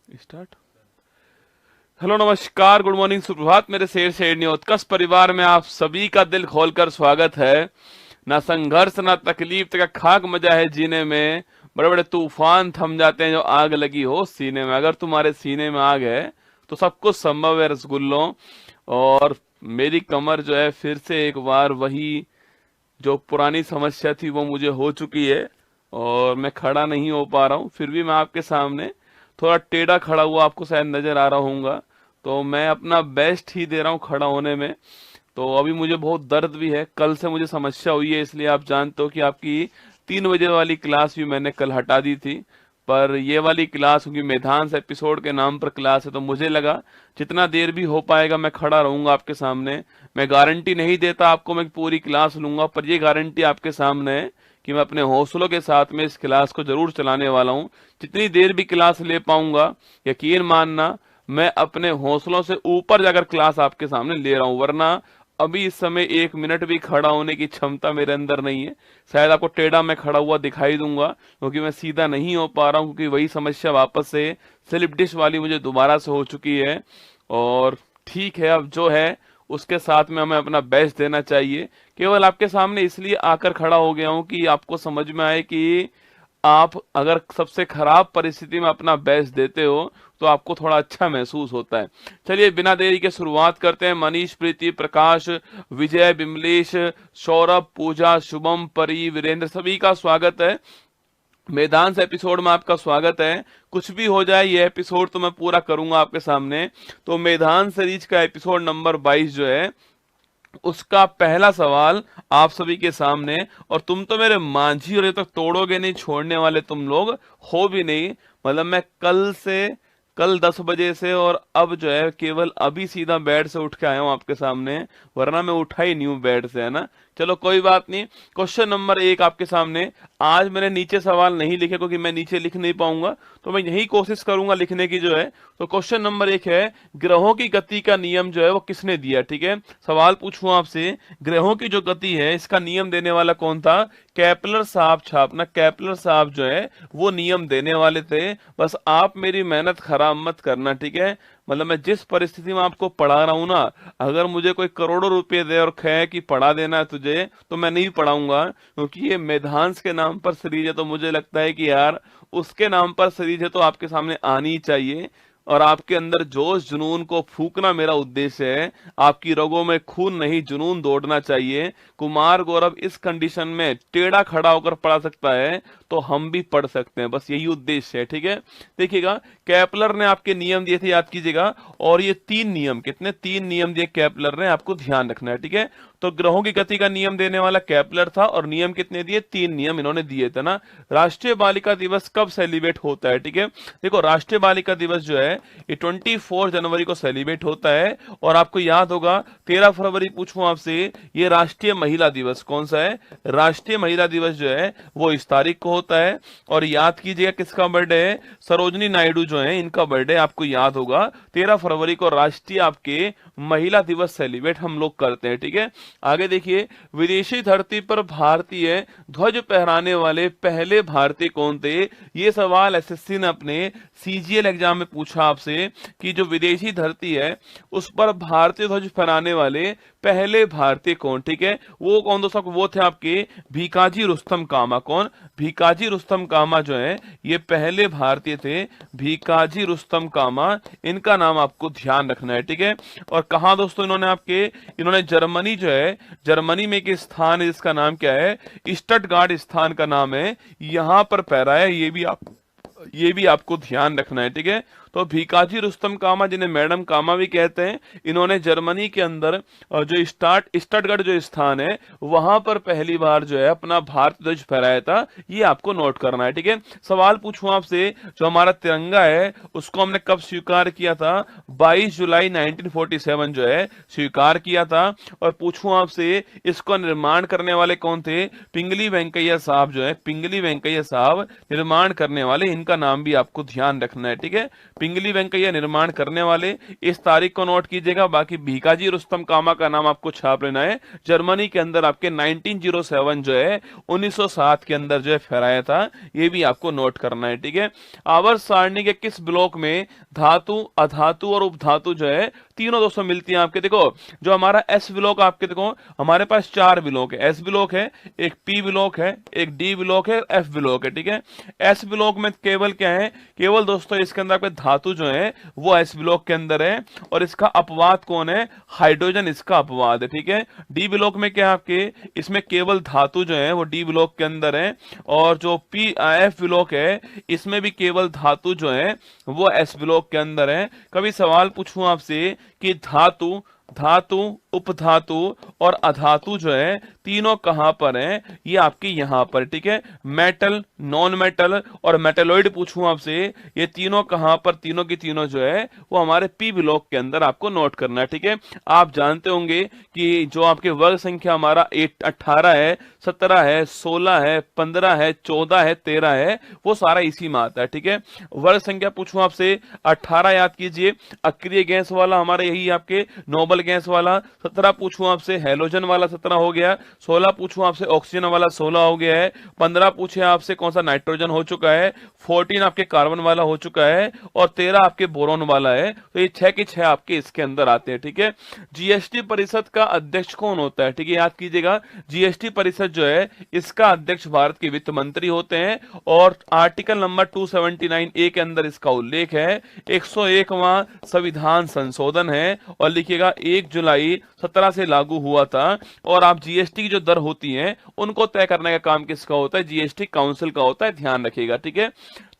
Start. Hello, नमस्कार, good morning, सुप्रभात मेरे शेर शेरनी उत्कर्ष परिवार में आप सभी का दिल खोलकर स्वागत है। ना संघर्ष ना तकलीफ का खाक मजा है जीने में, बड़े बड़े तूफान थम जाते हैं जो आग लगी हो सीने में। अगर तुम्हारे सीने में आग है तो सब कुछ संभव है रसगुल्लों। और मेरी कमर जो है फिर से एक बार वही जो पुरानी समस्या थी वो मुझे हो चुकी है और मैं खड़ा नहीं हो पा रहा हूँ। फिर भी मैं आपके सामने थोड़ा टेढ़ा खड़ा हुआ आपको शायद नजर आ रहा हूँगा, तो मैं अपना बेस्ट ही दे रहा हूँ खड़ा होने में। तो अभी मुझे बहुत दर्द भी है, कल से मुझे समस्या हुई है, इसलिए आप जानते हो कि आपकी 3 बजे वाली क्लास भी मैंने कल हटा दी थी। पर ये वाली क्लास क्योंकि मेधांश एपिसोड के नाम पर क्लास है तो मुझे लगा जितना देर भी हो पाएगा मैं खड़ा रहूंगा आपके सामने। मैं गारंटी नहीं देता आपको मैं पूरी क्लास लूंगा, पर ये गारंटी आपके सामने है कि मैं अपने हौसलों के साथ में इस क्लास को जरूर चलाने वाला हूँ। जितनी देर भी क्लास ले पाऊंगा यकीन मानना मैं अपने हौसलों से ऊपर जाकर क्लास आपके सामने ले रहा हूँ, वरना अभी इस समय 1 मिनट भी खड़ा होने की क्षमता मेरे अंदर नहीं है। शायद आपको टेढ़ा मैं खड़ा हुआ दिखाई दूंगा क्योंकि मैं सीधा नहीं हो पा रहा हूँ, क्योंकि वही समस्या वापस से स्लिप डिश वाली मुझे दोबारा से हो चुकी है। और ठीक है, अब जो है उसके साथ में हमें अपना बेस्ट देना चाहिए। केवल आपके सामने इसलिए आकर खड़ा हो गया हूं कि आपको समझ में आए कि आप अगर सबसे खराब परिस्थिति में अपना बेस्ट देते हो तो आपको थोड़ा अच्छा महसूस होता है। चलिए बिना देरी के शुरुआत करते हैं। मनीष, प्रीति, प्रकाश, विजय, बिमलेश, सौरभ, पूजा, शुभम, परी, वीरेंद्र सभी का स्वागत है। मेदांस एपिसोड में आपका स्वागत है। कुछ भी हो जाए ये एपिसोड तो मैं पूरा करूंगा आपके सामने। तो मेदांस सीरीज का एपिसोड नंबर 22 जो है उसका पहला सवाल आप सभी के सामने। और तुम तो मेरे मांझी और ये तक तोड़ोगे नहीं, छोड़ने वाले तुम लोग हो भी नहीं। मतलब मैं कल 10 बजे से और अब जो है केवल अभी सीधा बेड से उठ के आया हूं आपके सामने, वरना मैं उठा ही नहीं हूं बेड से, है ना। चलो कोई बात नहीं। क्वेश्चन नंबर 1 आपके सामने। आज मैंने नीचे सवाल नहीं लिखे क्योंकि मैं नीचे लिख नहीं पाऊंगा, तो मैं यही कोशिश करूंगा लिखने की जो है। तो क्वेश्चन नंबर 1 है, ग्रहों की गति का नियम जो है वो किसने दिया। ठीक है, सवाल पूछूं आपसे, ग्रहों की जो गति है इसका नियम देने वाला कौन था। केपलर साहब छापना, केपलर साहब जो है वो नियम देने वाले थे। बस आप मेरी मेहनत खराब मत करना, ठीक है। मतलब मैं जिस परिस्थिति में आपको पढ़ा रहा हूं ना, अगर मुझे कोई करोड़ों रुपए दे और कहे कि पढ़ा देना है तुझे, तो मैं नहीं पढ़ाऊंगा, क्योंकि ये मेधांश के नाम पर सीरीज है। तो मुझे लगता है कि यार उसके नाम पर सीरीज है तो आपके सामने आनी ही चाहिए। और आपके अंदर जोश जुनून को फूकना मेरा उद्देश्य है। आपकी रगों में खून नहीं जुनून दौड़ना चाहिए। कुमार गौरव इस कंडीशन में टेढ़ा खड़ा होकर पढ़ा सकता है तो हम भी पढ़ सकते हैं, बस यही उद्देश्य है। ठीक है, देखिएगा केपलर ने आपके नियम दिए थे, याद कीजिएगा। और ये 3 नियम, कितने 3 नियम दिए केपलर ने, आपको ध्यान रखना है। ठीक है, तो ग्रहों की गति का नियम देने वाला केपलर था और नियम कितने दिए, 3 नियम इन्होंने दिए थे ना। राष्ट्रीय बालिका दिवस कब सेलिब्रेट होता है। ठीक है, देखो राष्ट्रीय बालिका दिवस जो है ये 24 जनवरी को सेलिब्रेट होता है। और आपको याद होगा 13 फरवरी पूछूं आपसे, ये राष्ट्रीय महिला दिवस कौन सा है। राष्ट्रीय महिला दिवस जो है वो इस तारीख को होता है। और याद कीजिएगा किसका बर्थडे है, सरोजनी नायडू जो है इनका बर्थडे आपको याद होगा। 13 फरवरी को राष्ट्रीय आपके महिला दिवस सेलिब्रेट हम लोग करते हैं। ठीक है, आगे देखिए, विदेशी धरती पर भारतीय ध्वज फहराने वाले पहले भारतीय कौन थे। ये सवाल एसएससी ने अपने सीजीएल एग्जाम में पूछा आपसे कि जो विदेशी धरती है उस पर भारतीय ध्वज फहराने वाले पहले भारतीय कौन। ठीक है, वो कौन दोस्तों, वो थे आपके भीकाजी रुस्तम कामा। कौन, भीकाजी रुस्तम कामा जो है ये पहले भारतीय थे, भीकाजी रुस्तम कामा, इनका नाम आपको ध्यान रखना है। ठीक है, और कहा दोस्तों इन्होंने जर्मनी जो है, जर्मनी में एक स्थान है जिसका नाम क्या है, स्टटगार्ड स्थान का नाम है, यहां पर पैरा है, ये भी आपको ध्यान रखना है। ठीक है, तो भीकाजी रुस्तम कामा जिन्हें मैडम कामा भी कहते हैं, इन्होंने जर्मनी के अंदर जो स्टटगार्ड जो स्थान है वहां पर पहली बार जो है अपना भारत ध्वज फहराया था। ये आपको नोट करना है। ठीक है, सवाल पूछूं आपसे, जो हमारा तिरंगा है उसको हमने कब स्वीकार किया था, 22 जुलाई 1947 जो है स्वीकार किया था। और पूछूं आपसे इसको निर्माण करने वाले कौन थे, पिंगली वेंकैया साहब जो है, पिंगली वेंकैया साहब निर्माण करने वाले, इनका नाम भी आपको ध्यान रखना है। ठीक है, पिंगली वेंकैया निर्माण करने वाले, इस तारीख को नोट कीजिएगा। बाकी भीकाजी रुस्तम कामा का नाम आपको छाप लेना है, जर्मनी के अंदर आपके 1907 जो है 1907 के अंदर जो है फहराया था, ये भी आपको नोट करना है, ठीक है। आवर्त सारणी के किस ब्लॉक में धातु, अधातु और उपधातु जो है तीनों दोस्तों मिलती हैं आपके। देखो जो हमारा एस ब्लॉक आपके, देखो हमारे पास 4 ब्लॉक है, एस ब्लॉक है, एक पी ब्लॉक है, एक डी ब्लॉक है, एफ ब्लॉक है, ठीक है। एस ब्लॉक में केवल क्या है, केवल दोस्तों इसके अंदर आपके धातु जो है वो एस ब्लॉक के अंदर है, और इसका अपवाद कौन है, हाइड्रोजन इसका अपवाद है, ठीक है। डी ब्लॉक में क्या है आपके, इसमें केवल धातु जो है वो डी ब्लॉक के अंदर है, और जो पी एफ ब्लॉक है इसमें भी केवल धातु जो है वो एस ब्लॉक के अंदर है। कभी सवाल पूछूं आपसे कि धातु, धातु, उपधातु और अधातु जो है तीनों कहां पर हैं, ये आपके यहां पर, ठीक है। मेटल, नॉन मेटल और मेटेलॉइड पूछूं आपसे, ये तीनों कहां पर, तीनों की तीनों जो है वो हमारे पी ब्लॉक के अंदर आपको नोट करना है, ठीक है। आप जानते होंगे कि जो आपके वर्ग संख्या हमारा 18 है, 17 है, 16 है, 15 है, 14 है, 13 है, वो सारा इसी में आता है, ठीक है। वर्ग संख्या पूछूं आपसे 18 याद कीजिए, अक्रिय गैस वाला हमारा यही आपके नोबल गैस वाला। 17 पूछूं आपसे हैलोजन वाला 17 हो गया। 16 पूछूं आपसे ऑक्सीजन वाला 16 हो गया है। 15 पूछे आपसे कौन सा, नाइट्रोजन हो चुका है। 14 आपके कार्बन वाला हो चुका है, और 13 आपके बोरोन वाला है। तो ये 6 के 6 आपके इसके अंदर आते हैं, ठीक है। जीएसटी परिषद का अध्यक्ष कौन होता है, ठीक है, याद कीजिएगा। जीएसटी परिषद जो है इसका अध्यक्ष भारत के वित्त मंत्री होते हैं, और आर्टिकल नंबर 279A के अंदर इसका उल्लेख है। 101वां संविधान संशोधन है, और लिखिएगा 1 जुलाई 17 से लागू हुआ था। और आप जीएसटी की जो दर होती है उनको तय करने का काम किसका होता है, जीएसटी काउंसिल का होता है, ध्यान रखिएगा, ठीक है।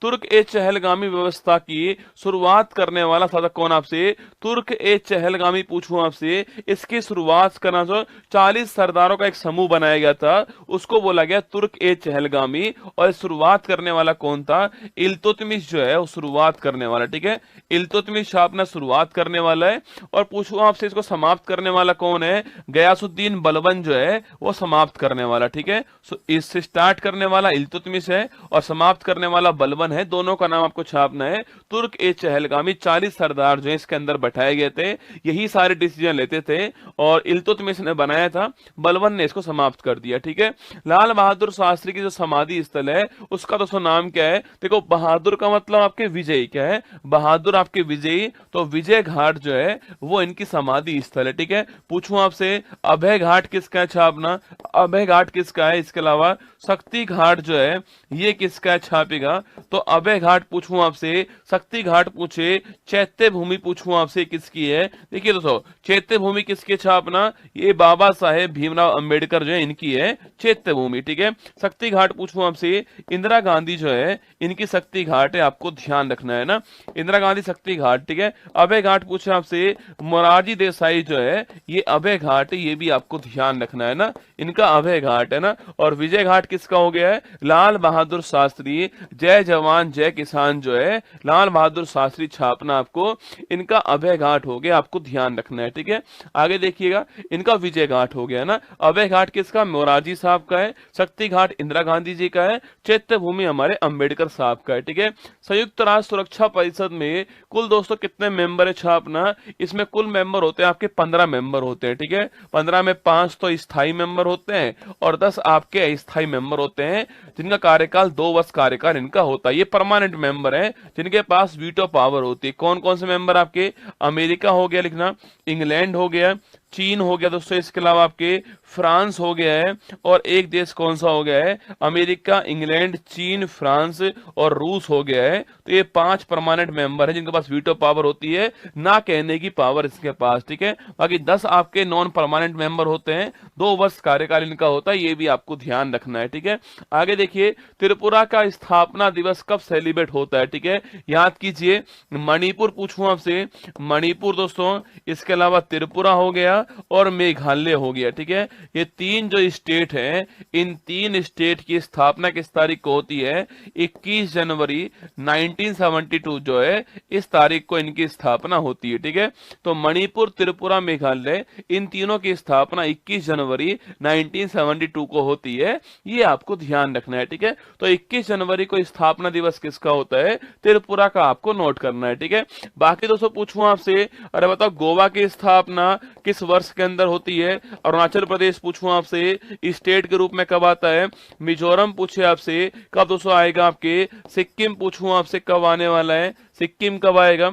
तुर्क ए चहलगामी व्यवस्था की शुरुआत करने वाला साधक कौन आपसे, तुर्क ए चहलगामी पूछूं आपसे, इसकी शुरुआत करना जो 40 सरदारों का एक समूह बनाया गया था उसको बोला गया तुर्क ए चहलगामी, और शुरुआत करने वाला कौन था, इल्तुतमिश जो है वो शुरुआत करने वाला, ठीक है। इल्तुतमिश अपना शुरुआत करने वाला है, और पूछूं आपसे इसको समाप्त करने वाला कौन है, गयासुद्दीन बलबन जो है वो समाप्त करने वाला, ठीक है। इससे स्टार्ट करने वाला इल्तुतमिश है और समाप्त करने वाला बलबन है, दोनों का नाम आपको छापना है। तुर्क ए चहलगामी 40 सरदार जो है इसके अंदर बैठाए गए थे, यही सारे डिसीजन लेते थे, और इल्तुतमिश ने बनाया था, बलबन ने इसको समाप्त कर दिया, ठीक है। लाल बहादुर शास्त्री की जो समाधि स्थल है उसका दोस्तों नाम क्या है, देखो बहादुर का मतलब आपके विजयी, क्या है, बहादुर आपके विजयी, तो विजय घाट जो है वो इनकी समाधि स्थल है, ठीक है। पूछूं आपसे अभय घाट किसका है छापना, अभय घाट किसका है, इसके अलावा शक्ति घाट जो है ये किसका है छापेगा, तो अभय घाट पूछूं आपसे, शक्ति घाट पूछे, चैत्य भूमि पूछूं आपसे किसकी है, देखिए दोस्तों चैत्य भूमि किसके छापना, ये बाबा साहेब भीमराव अंबेडकर जो है इनकी है चैत्य भूमि, ठीक है। शक्ति घाट पूछूं आपसे, इंदिरा गांधी जो है इनकी शक्ति घाट है, आपको ध्यान रखना है ना, इंदिरा गांधी शक्ति घाट, ठीक है। अभय घाट पूछे आपसे, मोरारजी देसाई जो है ये अभय घाट है, ये भी आपको ध्यान रखना है ना, इनका अभय घाट है ना। और विजय घाट किसका हो गया है, लाल बहादुर शास्त्री, जय जवान जय किसान जो है लाल बहादुर शास्त्री छापना आपको, इनका अभय घाट हो गया, आपको ध्यान रखना है, ठीक है। आगे देखिएगा इनका विजय घाट हो गया ना, अभय घाट किसका, मोरारजी साहब का है, शक्ति घाट इंदिरा गांधी जी का है, चैत्य भूमि हमारे अंबेडकर साहब का है, ठीक है। संयुक्त राष्ट्र सुरक्षा परिषद में कुल दोस्तों कितने मेंबर है छापना, इसमें कुल मेंबर होते हैं आपके 15 मेंबर होते हैं, ठीक है। 15 में 5 तो स्थायी मेंबर होते हैं और 10 आपके अस्थायी मेंबर होते हैं, जिनका कार्यकाल 2 वर्ष कार्यकाल इनका होता है। ये परमानेंट मेंबर है जिनके पास वीटो पावर होती है। कौन कौन से मेंबर आपके, अमेरिका हो गया लिखना, इंग्लैंड हो गया, चीन हो गया दोस्तों, इसके अलावा आपके फ्रांस हो गया है, और एक देश कौन सा हो गया है, अमेरिका, इंग्लैंड, चीन, फ्रांस और रूस हो गया है। तो ये 5 परमानेंट मेंबर है जिनके पास वीटो पावर होती है, ना कहने की पावर इसके पास, ठीक है। बाकी 10 आपके नॉन परमानेंट मेंबर होते हैं, 2 वर्ष कार्यकाल इनका होता है, ये भी आपको ध्यान रखना है, ठीक है। आगे देखिए त्रिपुरा का स्थापना दिवस कब सेलिब्रेट होता है, ठीक है, याद कीजिए। मणिपुर पूछूं आपसे, मणिपुर दोस्तों, इसके अलावा त्रिपुरा हो गया, गया और मेघालय हो गया। ठीक है, ये तीन जो स्टेट हैं, इन तीन स्टेट की स्थापना किस तारीख को होती है? 21 जनवरी 1972 जो है इस तारीख को इनकी स्थापना होती है। ठीक है, तो मणिपुर, त्रिपुरा, मेघालय, इन तीनों की स्थापना 21 जनवरी 1972 को होती है। ये आपको ध्यान रखना है। ठीक है, तो 21 जनवरी को स्थापना दिवस किसका होता है? त्रिपुरा का आपको नोट करना है। ठीक है, बाकी दोस्तों पूछूं आपसे, अरे बताओ गोवा की स्थापना किस वर्ष के अंदर होती है? अरुणाचल प्रदेश पूछूं आपसे स्टेट के रूप में कब आता है? मिजोरम पूछे आपसे कब दोस्तों आएगा आपके? सिक्किम पूछूं आपसे कब आने वाला है? सिक्किम कब आएगा?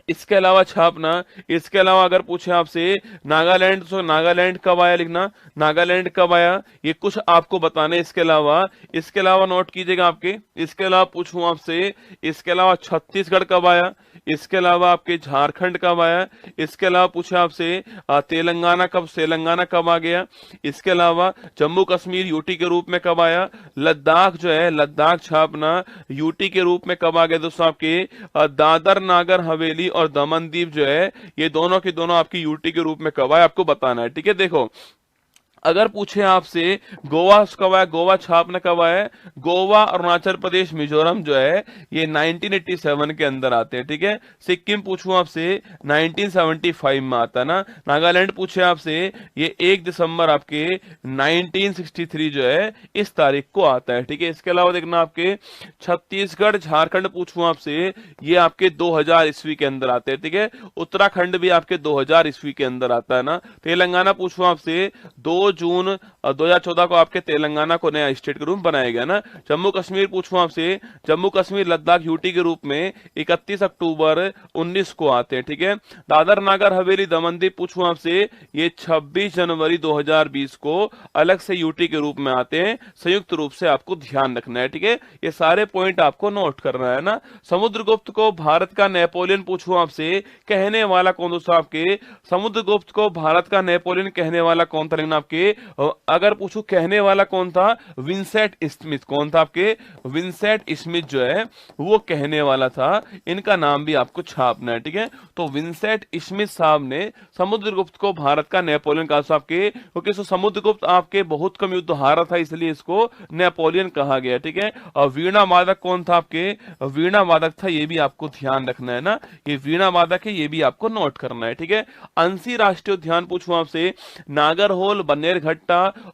इसके अलावा छापना, इसके अलावा अगर पूछे आपसे नागालैंड, तो नागालैंड कब आया लिखना, नागालैंड कब आया, ये कुछ आपको बताने। इसके अलावा नोट कीजिएगा आपके। इसके अलावा पूछूं आपसे, इसके अलावा छत्तीसगढ़ कब आया, इसके अलावा आपके झारखंड कब आया, इसके अलावा पूछा आपसे तेलंगाना कब आ गया, इसके अलावा जम्मू कश्मीर यूटी के रूप में कब आया, लद्दाख जो है, लद्दाख छापना यूटी के रूप में कब आ गया दोस्तों आपके, दादर नागर हवेली और दमन दीव जो है ये दोनों के दोनों आपकी यूटी के रूप में कब आए, आपको बताना है। ठीक है, देखो अगर पूछे आपसे गोवा कब आया, गोवा छापना कब आया, गोवा, अरुणाचल प्रदेश, मिजोरम जो है ये 1987 के अंदर आते हैं। ठीक है, सिक्किम पूछूं आपसे 1975 में आता है ना, नागालैंड पूछे आपसे ये 1 दिसंबर आपके 1963 जो है इस तारीख को आता है। ठीक है, इसके अलावा देखना आपके छत्तीसगढ़, झारखंड पूछूं आपसे ये आपके 2000 ईस्वी के अंदर आते हैं। ठीक है, उत्तराखंड भी आपके 2000 ईस्वी के अंदर आता है ना, तेलंगाना पूछूं आपसे 2 जून 2014 को आपके तेलंगाना को नया स्टेट के रूप में बनाया गया ना। जम्मू कश्मीर पूछूं आपसे, जम्मू कश्मीर लद्दाख यूटी के रूप में 31 अक्टूबर 19 को आते हैं। ठीक है, दादर नागर हवेली दमन दीव पूछूं आपसे ये 26 जनवरी 2020 को अलग से यूटी के रूप में आते हैं। संयुक्त रूप से आपको ध्यान रखना है। ठीक है, ये सारे पॉइंट आपको नोट करना है ना। समुद्रगुप्त को भारत का नेपोलियन पूछूं आपसे, कहने वाला कौन दोस्तों आपके? समुद्रगुप्त को भारत का नेपोलियन कहने वाला कौन था लिखना आपके। अगर पूछूं कहने वाला कौन था, विंसेंट स्मिथ। कौन था आपके? विंसेंट स्मिथ जो है वो कहने वाला था। इनका नाम भी आपको छापना है। ठीक है, तो विंसेंट स्मिथ साहब ने समुद्रगुप्त को भारत का नेपोलियन कहा आपके, क्योंकि समुद्रगुप्त आपके बहुत कम युद्ध हारा था इसलिए इसको नेपोलियन कहा गया। ठीक है, और वीणा वादक कौन था आपके? वीणा वादक था, ये भी आपको ध्यान रखना है ना, ये वीणा वादक है, ये भी आपको नोट करना है। ठीक है, अंसी राष्ट्रीय उद्यान पूछूं आपसे, नागरहोल, बन्नेरघट्टा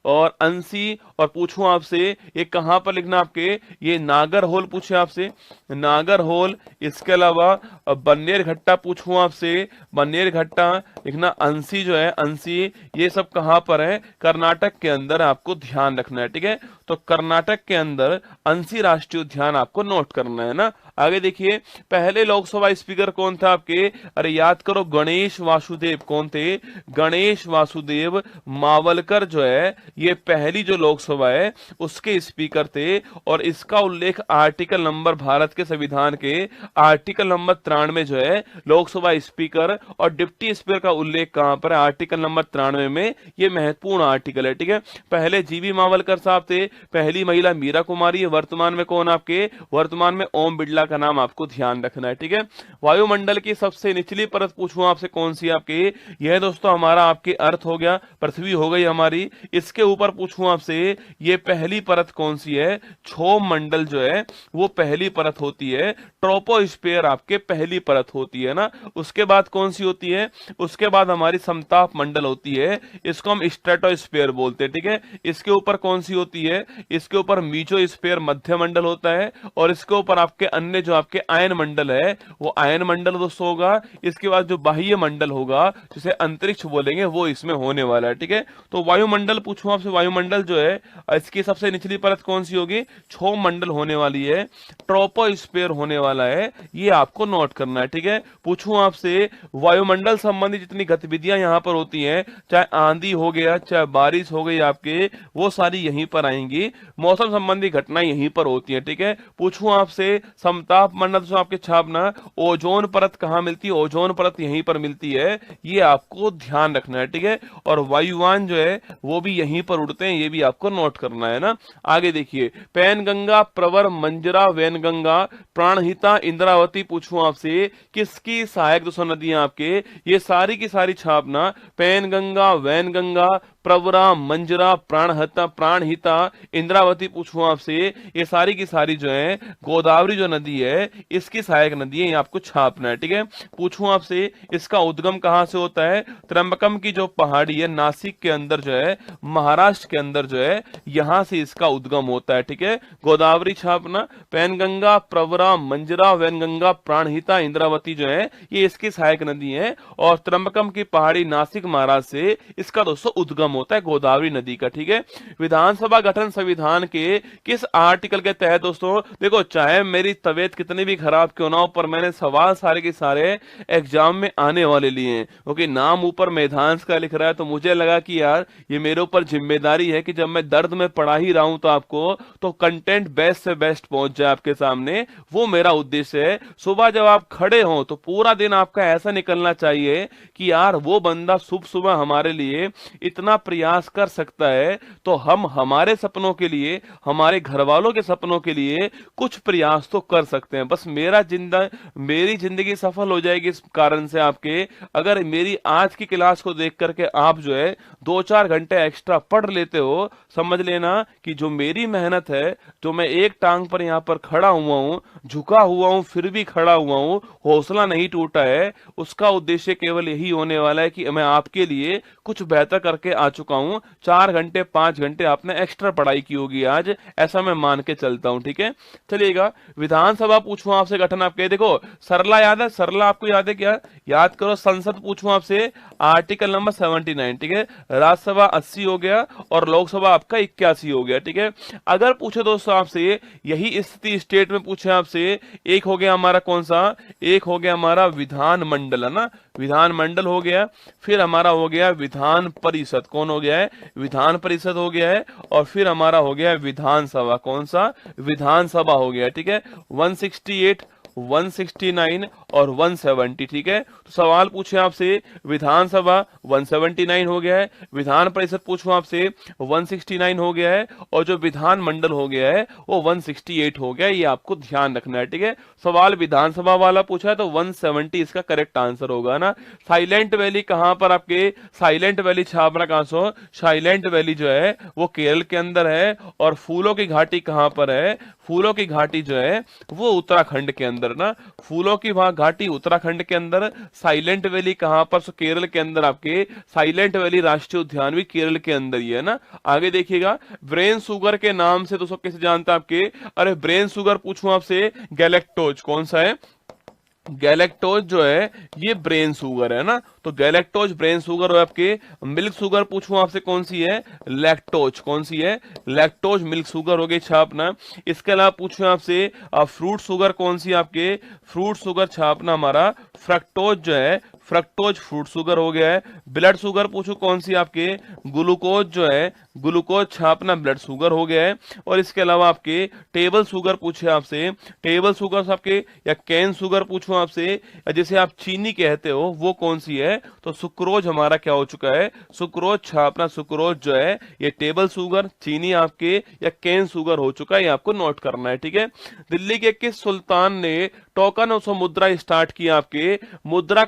और अंसी, और पूछूं आपसे ये कहां पर लिखना आपके, ये नागरहोल पूछे आपसे, नागरहोल, इसके अलावा बन्नेरघट्टा पूछूं आपसे, बन्नेरघट्टा लिखना, अंसी जो है, अंसी, ये सब कहां पर है? कर्नाटक के अंदर, आपको ध्यान रखना है। ठीक है, तो कर्नाटक के अंदर अंसी राष्ट्रीय उद्यान आपको नोट करना है ना। आगे देखिए, पहले लोकसभा स्पीकर कौन था आपके? अरे याद करो, गणेश वासुदेव। कौन थे? गणेश वासुदेव मावलकर जो है ये पहली जो लोकसभा है उसके स्पीकर थे, और इसका उल्लेख आर्टिकल नंबर, भारत के संविधान के आर्टिकल नंबर 93 जो है लोकसभा स्पीकर और डिप्टी स्पीकर का उल्लेख कहां पर है? आर्टिकल नंबर 93 में। ये महत्वपूर्ण आर्टिकल है। ठीक है, पहले जीबी मावलकर साहब थे, पहली महिला मीरा कुमारी है, वर्तमान में कौन आपके? वर्तमान में ओम बिरला का नाम आपको ध्यान रखना है। ठीक है, वायुमंडल की सबसे निचली परत पूछूं आपसे कौन सी आपके? यह दोस्तों हमारा आपके अर्थ हो गया, पृथ्वी हो गई हमारी। इसके ऊपर पूछूं आपसे ये पहली परत कौन सी है? क्षोभ मंडल जो है वो पहली परत होती है। ट्रोपोस्फीयर आपके पहली परत होती है ना। उसके बाद कौन सी होती है? उसके बाद हमारी समताप मंडल होती है, इसको हम स्ट्रेटोस्फीयर बोलते हैं। ठीक है, इसके ऊपर कौन सी होती है? इसके ऊपर मीजोस्फीयर मध्य मंडल होता है, और इसके ऊपर आपके अन्य जो आपके आयन मंडल है वो आयन मंडल दोस्तों होगा। इसके बाद जो बाह्य मंडल होगा जिसे अंतरिक्ष बोलेंगे वो इसमें होने वाला है। ठीक है, तो वायुमंडल पूछूं आपसे, वायुमंडल जो है इसकी सबसे निचली परत कौन सी होगी? क्षोभ मंडल होने वाली है, ट्रोपोस्फीयर होने वाला है, ये आपको नोट करना है। ठीक है, पूछूं आपसे वायुमंडल संबंधी जितनी गतिविधियां यहां पर होती हैं, चाहे आंधी हो गया, चाहे बारिश हो गई आपके, वो सारी यहीं पर आएंगी। मौसम संबंधी घटनाएं यहीं पर होती हैं। ठीक है, पूछूं आपसे समताप मंडल दोस्तों आपके छापना ओजोन परत कहाँ मिलती है, ओजोन परत यहीं पर मिलती है, ये आपको ध्यान रखना है, ठीक है। और वायुयान जो है वो भी यहीं पर उड़ते हैं, ये भी आपको नोट करना है ना। आगे देखिए, पैनगंगा, प्रवर, मंजरा, वैनगंगा, प्राणहिता, इंद्रावती पूछूं आपसे किसकी सहायक दोस्तों नदियां आपके, ये सारी की सारी छापना पैनगंगा, वैनगंगा, प्रवरा, मंजरा, प्राणहिता, इंद्रावती पूछूं आपसे, ये सारी की सारी जो है गोदावरी जो नदी है इसकी सहायक नदी है, ये आपको छापना है, ठीक है। पूछूं आपसे इसका उद्गम कहां से होता है, त्र्यंबकम की जो पहाड़ी है नासिक के अंदर जो है, महाराष्ट्र के अंदर जो है, यहां से इसका उद्गम होता है, ठीक है। गोदावरी छापना, पैनगंगा, प्रवरा, मंजरा, वैनगंगा, प्राणहिता, इंद्रावती जो है ये इसकी सहायक नदी है, और त्र्यंबकम की पहाड़ी नासिक महाराष्ट्र से इसका दोस्तों उद्गम होता है गोदावरी नदी का, ठीक है। विधानसभा गठन संविधान के किस आर्टिकल के तहत दोस्तों, देखो चाहे मेरी तबीयत कितनी भी खराब क्यों ना हो, पर मैंने सवाल सारे के सारे एग्जाम में आने वाले लिए हैं, क्योंकि नाम ऊपर मैदान का लिख रहा है, तो मुझे लगा कि यार ये मेरे ऊपर जिम्मेदारी है कि जब मैं दर्द में पढ़ा ही रहा हूं तो आपको तो कंटेंट बेस्ट से बेस्ट पहुंच जाए आपके सामने, वो मेरा उद्देश्य है। सुबह जब आप खड़े हो तो पूरा दिन आपका ऐसा निकलना चाहिए कि यार वो बंदा सुबह सुबह हमारे लिए इतना प्रयास कर सकता है, तो हम हमारे सपनों के लिए, हमारे घर वालों के सपनों के लिए कुछ प्रयास तो कर सकते हैं। बस मेरी जिंदगी सफल हो जाएगी इस कारण से आपके, अगर मेरी आज की क्लास को देख करके आप जो है 2-4 घंटे एक्स्ट्रा पढ़ लेते हो, समझ लेना कि जो मेरी मेहनत है, जो मैं एक टांग पर यहां पर खड़ा हुआ हूं, झुका हुआ हूं फिर भी खड़ा हुआ हूं, हौसला नहीं टूटा है, उसका उद्देश्य केवल यही होने वाला है कि मैं आपके लिए कुछ बेहतर करके आ चुका हूं। 4 घंटे 5 घंटे आपने एक्स्ट्रा पढ़ाई की होगी आज, ऐसा मैं मान के चलता हूं, ठीक है। चलिएगा, विधानसभा पूछूं आपसे गठन आपके, देखो सरला याद है, सरला आपको याद है क्या, याद करो। संसद पूछूं आपसे आर्टिकल नंबर 79, ठीक है। राज्यसभा 80 हो गया और लोकसभा आपका 81 हो गया, ठीक है। अगर पूछे दोस्तों आपसे यही स्थिति स्टेट में पूछे आपसे, एक हो गया हमारा कौन सा, एक हो गया हमारा विधान मंडल, है ना, विधान मंडल हो गया, फिर हमारा हो गया विधान परिषद, कौन हो गया है, विधान परिषद हो गया है, और फिर हमारा हो गया विधानसभा, कौन सा, विधानसभा हो गया, ठीक है। 168, 169 और 170, ठीक है। तो सवाल पूछे आपसे विधानसभा 179 हो गया है, विधान परिषद पूछूं आपसे 169 हो गया है, और जो विधान मंडल हो गया है वो 168 हो गया है, ये आपको ध्यान रखना है, ठीक है। सवाल विधानसभा वाला पूछा है तो 170 इसका करेक्ट आंसर होगा ना। साइलेंट वैली कहां पर आपके, साइलेंट वैली छापरा कहां सो, साइलेंट वैली जो है वो केरल के अंदर है, और फूलों की घाटी कहां पर है, फूलों की घाटी जो है वो उत्तराखंड के अंदर ना, फूलों की वहां घाटी उत्तराखंड के अंदर। साइलेंट वैली कहां पर, सो केरल के अंदर आपके साइलेंट वैली राष्ट्रीय उद्यान भी केरल के अंदर ही है ना। आगे देखिएगा, ब्रेन शुगर के नाम से दोस्तों कैसे जानते हैं आपके, अरे ब्रेन शुगर पूछूं आपसे, गैलेक्टोज कौन सा है, गैलेक्टोज जो है ये ब्रेन शुगर है ना, तो गैलेक्टोज ब्रेन शुगर है आपके। मिल्क शुगर पूछूं आपसे कौन सी है, लैक्टोज, कौन सी है, लैक्टोज मिल्क शुगर हो गई छापना। इसके अलावा पूछूं आपसे फ्रूट शुगर कौन सी आपके, फ्रूट शुगर छापना हमारा फ्रक्टोज जो है, फ्रक्टोज फ्रूट शुगर हो गया है। ब्लड शुगर पूछो कौन सी आपके, ग्लूकोज जो है, ग्लूकोज छापना ब्लड शुगर हो गया है। और इसके अलावा आपके टेबल शुगर पूछे आपसे, टेबल शुगर आपके, या कैन शुगर पूछो आपसे, या जैसे आप चीनी कहते हो वो कौन सी है, तो सुक्रोज हमारा क्या हो चुका है, सुक्रोज छापना, सुक्रोज जो है ये टेबल शुगर, चीनी आपके या कैन शुगर हो चुका है, ये आपको नोट करना है, ठीक है। दिल्ली के किस सुल्तान ने टोकन और मुद्रा स्टार्ट किया आपके, मुद्रा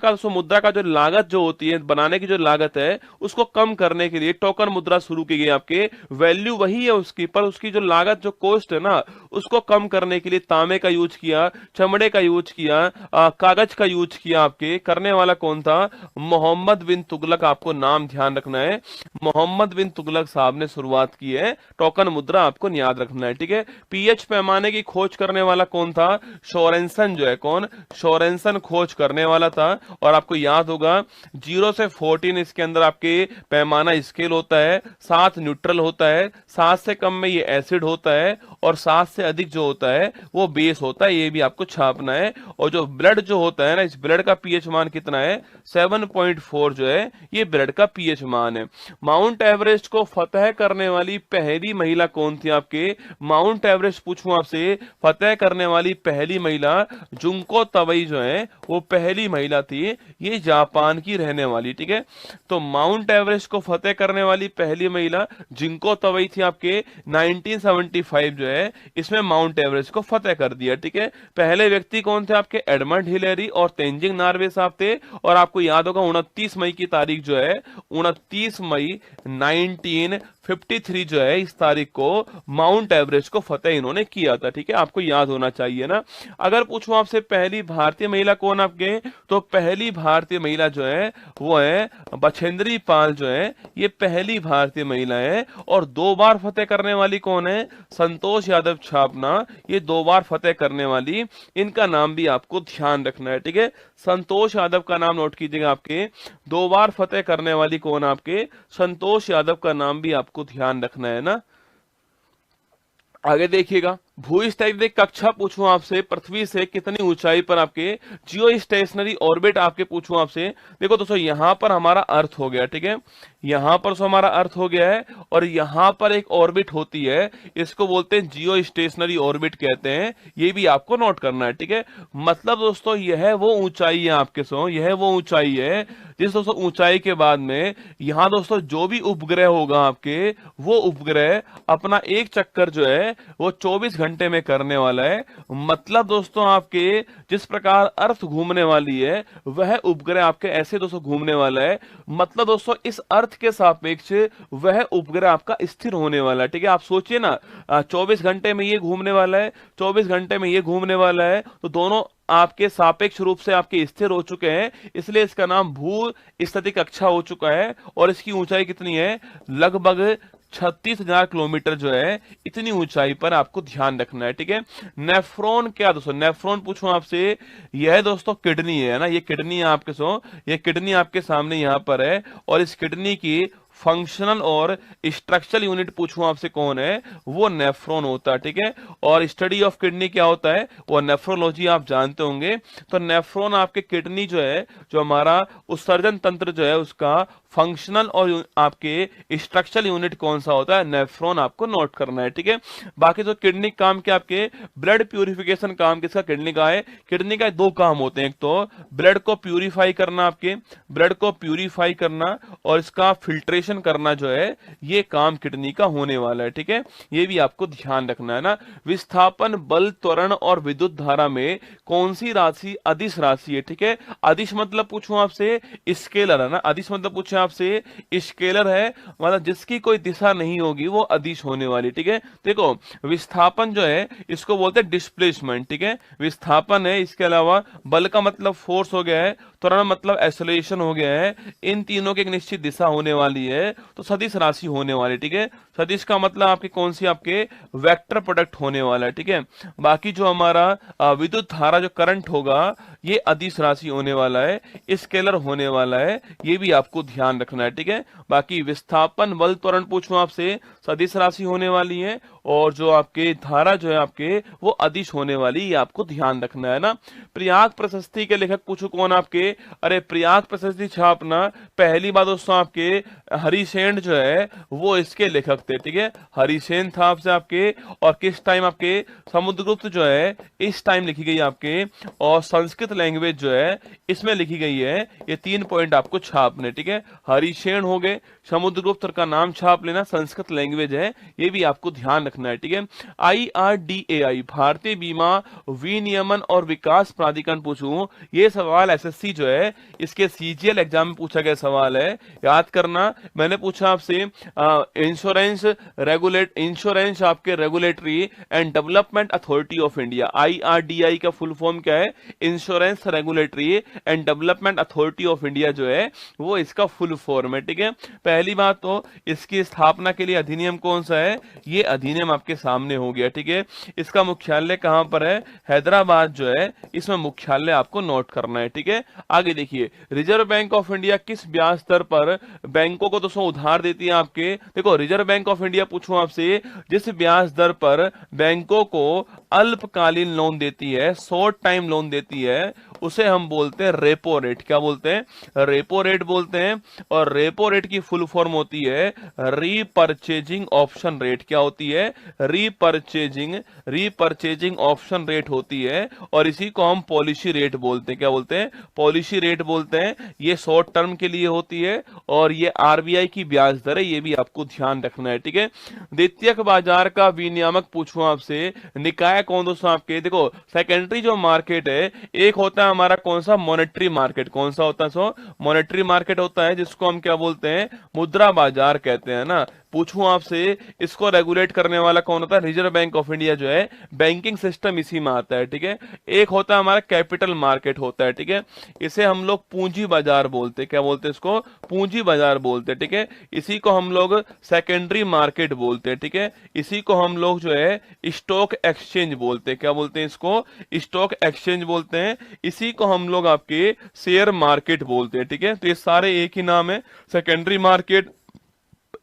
का जो लागत जो होती है बनाने की जो लागत है उसको कम करने के लिए टोकन मुद्रा शुरू की गई आपके। वैल्यू वही है उसकी, पर उसकी जो लागत जो कॉस्ट है ना उसको कम करने के लिए तांबे का यूज किया, चमड़े का यूज किया, कागज का यूज किया आपके। करने वाला कौन था, मोहम्मद बिन तुगलक, आपको नाम ध्यान रखना है, मोहम्मद बिन तुगलक साहब ने शुरुआत की है टोकन मुद्रा, आपको याद रखना है, ठीक है। पीएच पैमाने की खोज करने वाला कौन था, सोरेनसन जो है, कौन, सोरेनसन खोज करने वाला था। और आपको याद होगा 0 से 14 इसके अंदर आपके पैमाना स्केल होता है, 7 न्यूट्रल होता है, 7 से कम में ये एसिड होता है, और 7 से अधिक जो होता है वो बेस होता है, ये भी आपको छापना है। और जो ब्लड जो होता है ना, इस ब्लड का पीएच मान कितना है, 7.4 जो है ये ब्लड का पीएच मान है। माउंट एवरेस्ट को फतह करने वाली पहली महिला कौन थी आपके, माउंट एवरेस्ट पूछूं आपसे, फतह करने वाली पहली महिला जुंको तबई जो है वो पहली महिला थी, ये जापान की रहने वाली, ठीक है। तो माउंट एवरेस्ट को फतेह करने वाली पहली महिला जिंको तबई थी आपके 1975 जो है, इसमें माउंट एवरेस्ट को फतेह कर दिया, ठीक है। पहले व्यक्ति कौन थे आपके, एडमंड हिलेरी और तेंजिंग नार्वे साहब थे। और आपको याद होगा 29 मई की तारीख जो है, 29 मई 1953 जो है, इस तारीख को माउंट एवरेस्ट को फतेह इन्होंने किया था, ठीक है। आपको याद होना चाहिए ना। अगर पूछूं आपसे पहली भारतीय महिला कौन आपके, तो पहली भारतीय महिला जो है वो है बछेंद्री पाल जो है, ये पहली भारतीय महिला है। और 2 बार फतेह करने वाली कौन है, संतोष यादव छापना, ये 2 बार फतेह करने वाली, इनका नाम भी आपको ध्यान रखना है, ठीक है। संतोष यादव का नाम नोट कीजिएगा आपके, 2 बार फतेह करने वाली कौन आपके, संतोष यादव का नाम भी आपको ध्यान रखना है ना। आगे देखिएगा, भूस्टैटिक कक्षा पूछूं आपसे, पृथ्वी से कितनी ऊंचाई पर आपके जियो स्टेशनरी ऑर्बिट आपके पूछूं आपसे। देखो दोस्तों, यहां पर हमारा अर्थ हो गया, ठीक है, यहां पर तो हमारा अर्थ हो गया है, और यहां पर एक ऑर्बिट होती है, इसको बोलते हैं जियो स्टेशनरी ऑर्बिट कहते हैं, ये भी आपको नोट करना है, ठीक है। मतलब दोस्तों यह वो ऊंचाई है आपके सो, यह वो ऊंचाई है जिस दोस्तों ऊंचाई के बाद में यहां दोस्तों जो भी उपग्रह होगा आपके, वो उपग्रह अपना एक चक्कर जो है वो 24 घंटे में करने वाला है। मतलब दोस्तों आपके जिस प्रकार अर्थ घूमने वाली है, वह उपग्रह आपके ऐसे दोस्तों घूमने वाला है। मतलब दोस्तों इस अर्थ के सापेक्ष वह उपग्रह आपका स्थिर होने वाला है, ठीक है। आप सोचिए ना, 24 घंटे में ये घूमने वाला है, 24 घंटे में ये घूमने वाला है, तो दोनों आपके सापेक्ष रूप से आपके स्थिर हो चुके हैं, इसलिए इसका नाम भू स्थितिक कक्षा हो चुका है। और इसकी ऊंचाई कितनी है, लगभग 36,000 किलोमीटर जो है, इतनी ऊंचाई पर आपको ध्यान रखना है, ठीक है। नेफ्रॉन क्या दोस्तों, नेफ्रॉन पूछूं आपसे, यह दोस्तों किडनी है ना, ये किडनी है आपके सो, ये किडनी आपके सामने यहां पर है। और इस किडनी की फंक्शनल और स्ट्रक्चरल यूनिट पूछूं आपसे कौन है, वो नेफ्रॉन होता है, ठीक है। और स्टडी ऑफ किडनी क्या होता है, वो नेफ्रोलॉजी आप जानते होंगे। तो नेफ्रॉन आपके किडनी जो है, जो हमारा उत्सर्जन तंत्र जो है, उसका फंक्शनल और आपके स्ट्रक्चरल यूनिट कौन सा होता है, नेफ्रॉन आपको नोट करना है, ठीक है। बाकी जो किडनी काम क्या आपके, ब्लड प्यूरिफिकेशन काम किसका, किडनी का है। किडनी का 2 काम होते हैं, एक तो ब्लड को प्यूरिफाई करना, आपके ब्लड को प्यूरिफाई करना, और इसका फिल्ट्रेशन करना जो है, ये काम किडनी का होने वाला है, ठीक है। ये भी आपको ध्यान रखना है ना। विस्थापन, बल, त्वरण और विद्युत धारा में कौन सी राशि अदिश राशि है, ठीक है। अदिश मतलब पूछूं आपसे, स्केलर है ना, अदिश मतलब पूछे आपसे, स्केलर है, मतलब जिसकी कोई दिशा नहीं होगी वो अदिश होने वाली, ठीक है। देखो विस्थापन जो है इसको बोलते हैं डिस्प्लेसमेंट, ठीक है, विस्थापन है। इसके अलावा बल का मतलब फोर्स हो गया है, त्वरण मतलब एक्सेलरेशन हो गया है, इन तीनों की एक निश्चित दिशा होने वाली है, तो सदिश राशि होने वाली, ठीक है। सदिश का मतलब आपके कौन सी, आपके वेक्टर प्रोडक्ट होने वाला है, ठीक है। बाकी जो हमारा विद्युत धारा जो करंट होगा, ये अदिश राशि होने वाला है, स्केलर होने वाला है, ये भी आपको ध्यान रखना है, ठीक है। बाकी विस्थापन, बल, त्वरण पूछूं आपसे, सदिश राशि होने वाली है, और जो आपके धारा जो है आपके, वो अदिश होने वाली, ये आपको ध्यान रखना है ना। प्रयाग प्रशस्ति के लेखक पूछो कौन आपके, अरे प्रयाग प्रशस्ति छापना, पहली बात दोस्तों आपके हरिसेन जो है वो इसके लेखक थे, ठीक है। हरिसेन था आपसे आपके, और किस टाइम आपके, समुद्रगुप्त जो है इस टाइम लिखी गई आपके, और संस्कृत लैंग्वेज जो है इसमें लिखी गई है। ये 3 पॉइंट आपको छापने, ठीक है। हरिसेन हो गए, समुद्रगुप्त का नाम छाप लेना, संस्कृत लैंग्वेज है, ये भी आपको ध्यान रखना है, ठीक है। IRDAI, भारतीय बीमा विनियमन और विकास प्राधिकरण पूछूं, ये सवाल एसएससी जो है इसके सीजीएल एग्जाम में पूछा गया सवाल है, याद करना। मैंने पूछा आपसे इंश्योरेंस आपके regulatory and development authority of India, IRDAI का फुल फॉर्म क्या है, insurance regulatory and development authority of India जो है वो इसका फुल फॉर्म है, ठीक है। पहली बात तो इसकी स्थापना के लिए अधिनियम कौन सा है, ये अधिनियम आपके सामने हो गया, ठीक है। इसका मुख्यालय कहां पर है, हैदराबाद जो है, इसमें मुख्यालय आपको नोट करना है, ठीक है। आगे देखिए, रिजर्व बैंक ऑफ इंडिया किस ब्याज दर पर बैंकों को दोस्तों उधार देती है आपके, देखो reserve bank bank of India पूछूं आपसे, जिस ब्याज दर पर बैंकों को अल्पकालीन लोन देती है, शॉर्ट टाइम लोन देती है, उसे हम बोलते हैं रेपो रेट। क्या बोलते हैं? रेपो रेट बोलते हैं। और रेपो रेट की फुल फॉर्म होती है रीपर्चेजिंग ऑप्शन रेट। क्या होती है? रीपर्चेजिंग ऑप्शन रेट होती है, और इसी को हम पॉलिसी रेट बोलते हैं। क्या बोलते हैं? पॉलिसी रेट बोलते हैं। ये शॉर्ट टर्म के लिए होती है, और ये आरबीआई की ब्याज दर है, ये भी आपको ध्यान रखना है। ठीक है, द्वितीयक बाजार का विनियामक पूछूं आपसे, निकाय कौन दोस्तों आपके? देखो, सेकेंडरी जो मार्केट है, एक होता है हमारा कौन सा? Monetary market. कौन सा होता है? सो मॉनेटरी मार्केट होता है, जिसको हम क्या बोलते हैं? मुद्रा बाजार कहते हैं ना। पूछूं आपसे, इसको रेगुलेट करने वाला कौन होता है? रिजर्व बैंक ऑफ इंडिया जो है, बैंकिंग सिस्टम इसी में आता है। ठीक है, एक होता है हमारा कैपिटल मार्केट होता है। ठीक है, इसे हम लोग पूंजी बाजार बोलते हैं। क्या बोलते हैं इसको? पूंजी बाजार बोलते हैं। ठीक है, इसी को हम लोग सेकेंडरी मार्केट बोलते हैं। ठीक है, इसी को हम लोग जो है स्टॉक एक्सचेंज बोलते हैं। क्या बोलते हैं इसको? स्टॉक एक्सचेंज बोलते हैं। इसी को हम लोग आपके शेयर मार्केट बोलते हैं। ठीक है, तो ये सारे एक ही नाम है, secondary market,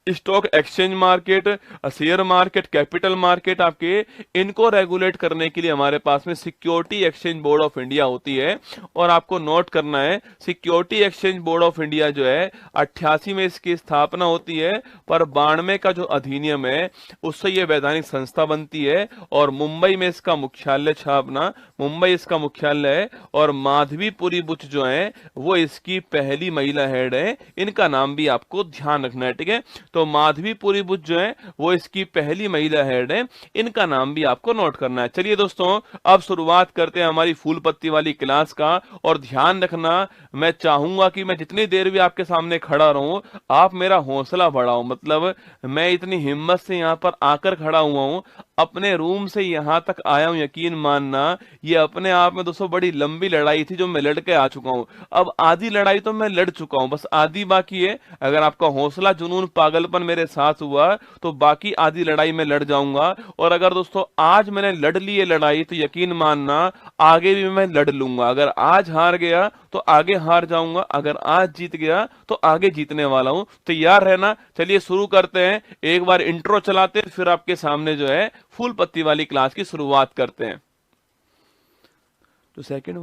stock exchange market, share market, capital market. आपके इनको रेगुलेट करने के लिए हमारे पास में security exchange board of India होती है। और आपको नोट करना है, security exchange board of India जो है 88 में इसकी स्थापना होती है, पर 92 का जो अधिनियम है उससे ये वैधानिक संस्था बनती है, और मुंबई में इसका मुख्यालय छापना, मुंबई इसका मुख्यालय है। और माधवीपुरी बुच जो है वो इसकी पहली महिला हेड है। इनका नाम भी आपको ध्यान रखना है। ठीक है, तो माधवीपुरी बुच जो है वो इसकी पहली महिला हेड है, इनका नाम भी आपको नोट करना है। चलिए दोस्तों, अब शुरुआत करते हैं हमारी फूल पत्ती वाली क्लास का। और ध्यान रखना, मैं चाहूंगा कि मैं जितनी देर भी आपके सामने खड़ा रहूं, आप मेरा हौसला बढ़ाओ। मतलब मैं इतनी हिम्मत से यहां पर आकर खड़ा हुआ हूं, अपने रूम से यहां तक आया हूं, यकीन मानना ये अपने आप में दोस्तों बड़ी लंबी लड़ाई थी जो मैं लड़ के आ चुका हूं। अब आधी लड़ाई तो मैं लड़ चुका हूं, बस आधी बाकी है। अगर आपका हौसला, जुनून, पागलपन मेरे साथ हुआ तो बाकी आधी लड़ाई में लड़ जाऊंगा। और अगर दोस्तों आज मैंने लड़ ली है लड़ाई, तो यकीन मानना आगे भी मैं लड़ लूंगा। अगर आज हार गया तो आगे हार जाऊंगा, अगर आज जीत गया तो आगे जीतने वाला हूं। तैयार रहना। चलिए शुरू करते हैं, एक बार इंट्रो चलाते हैं, फिर आपके सामने जो है फूल पत्ती वाली क्लास की शुरुआत करते हैं। तो सेकंड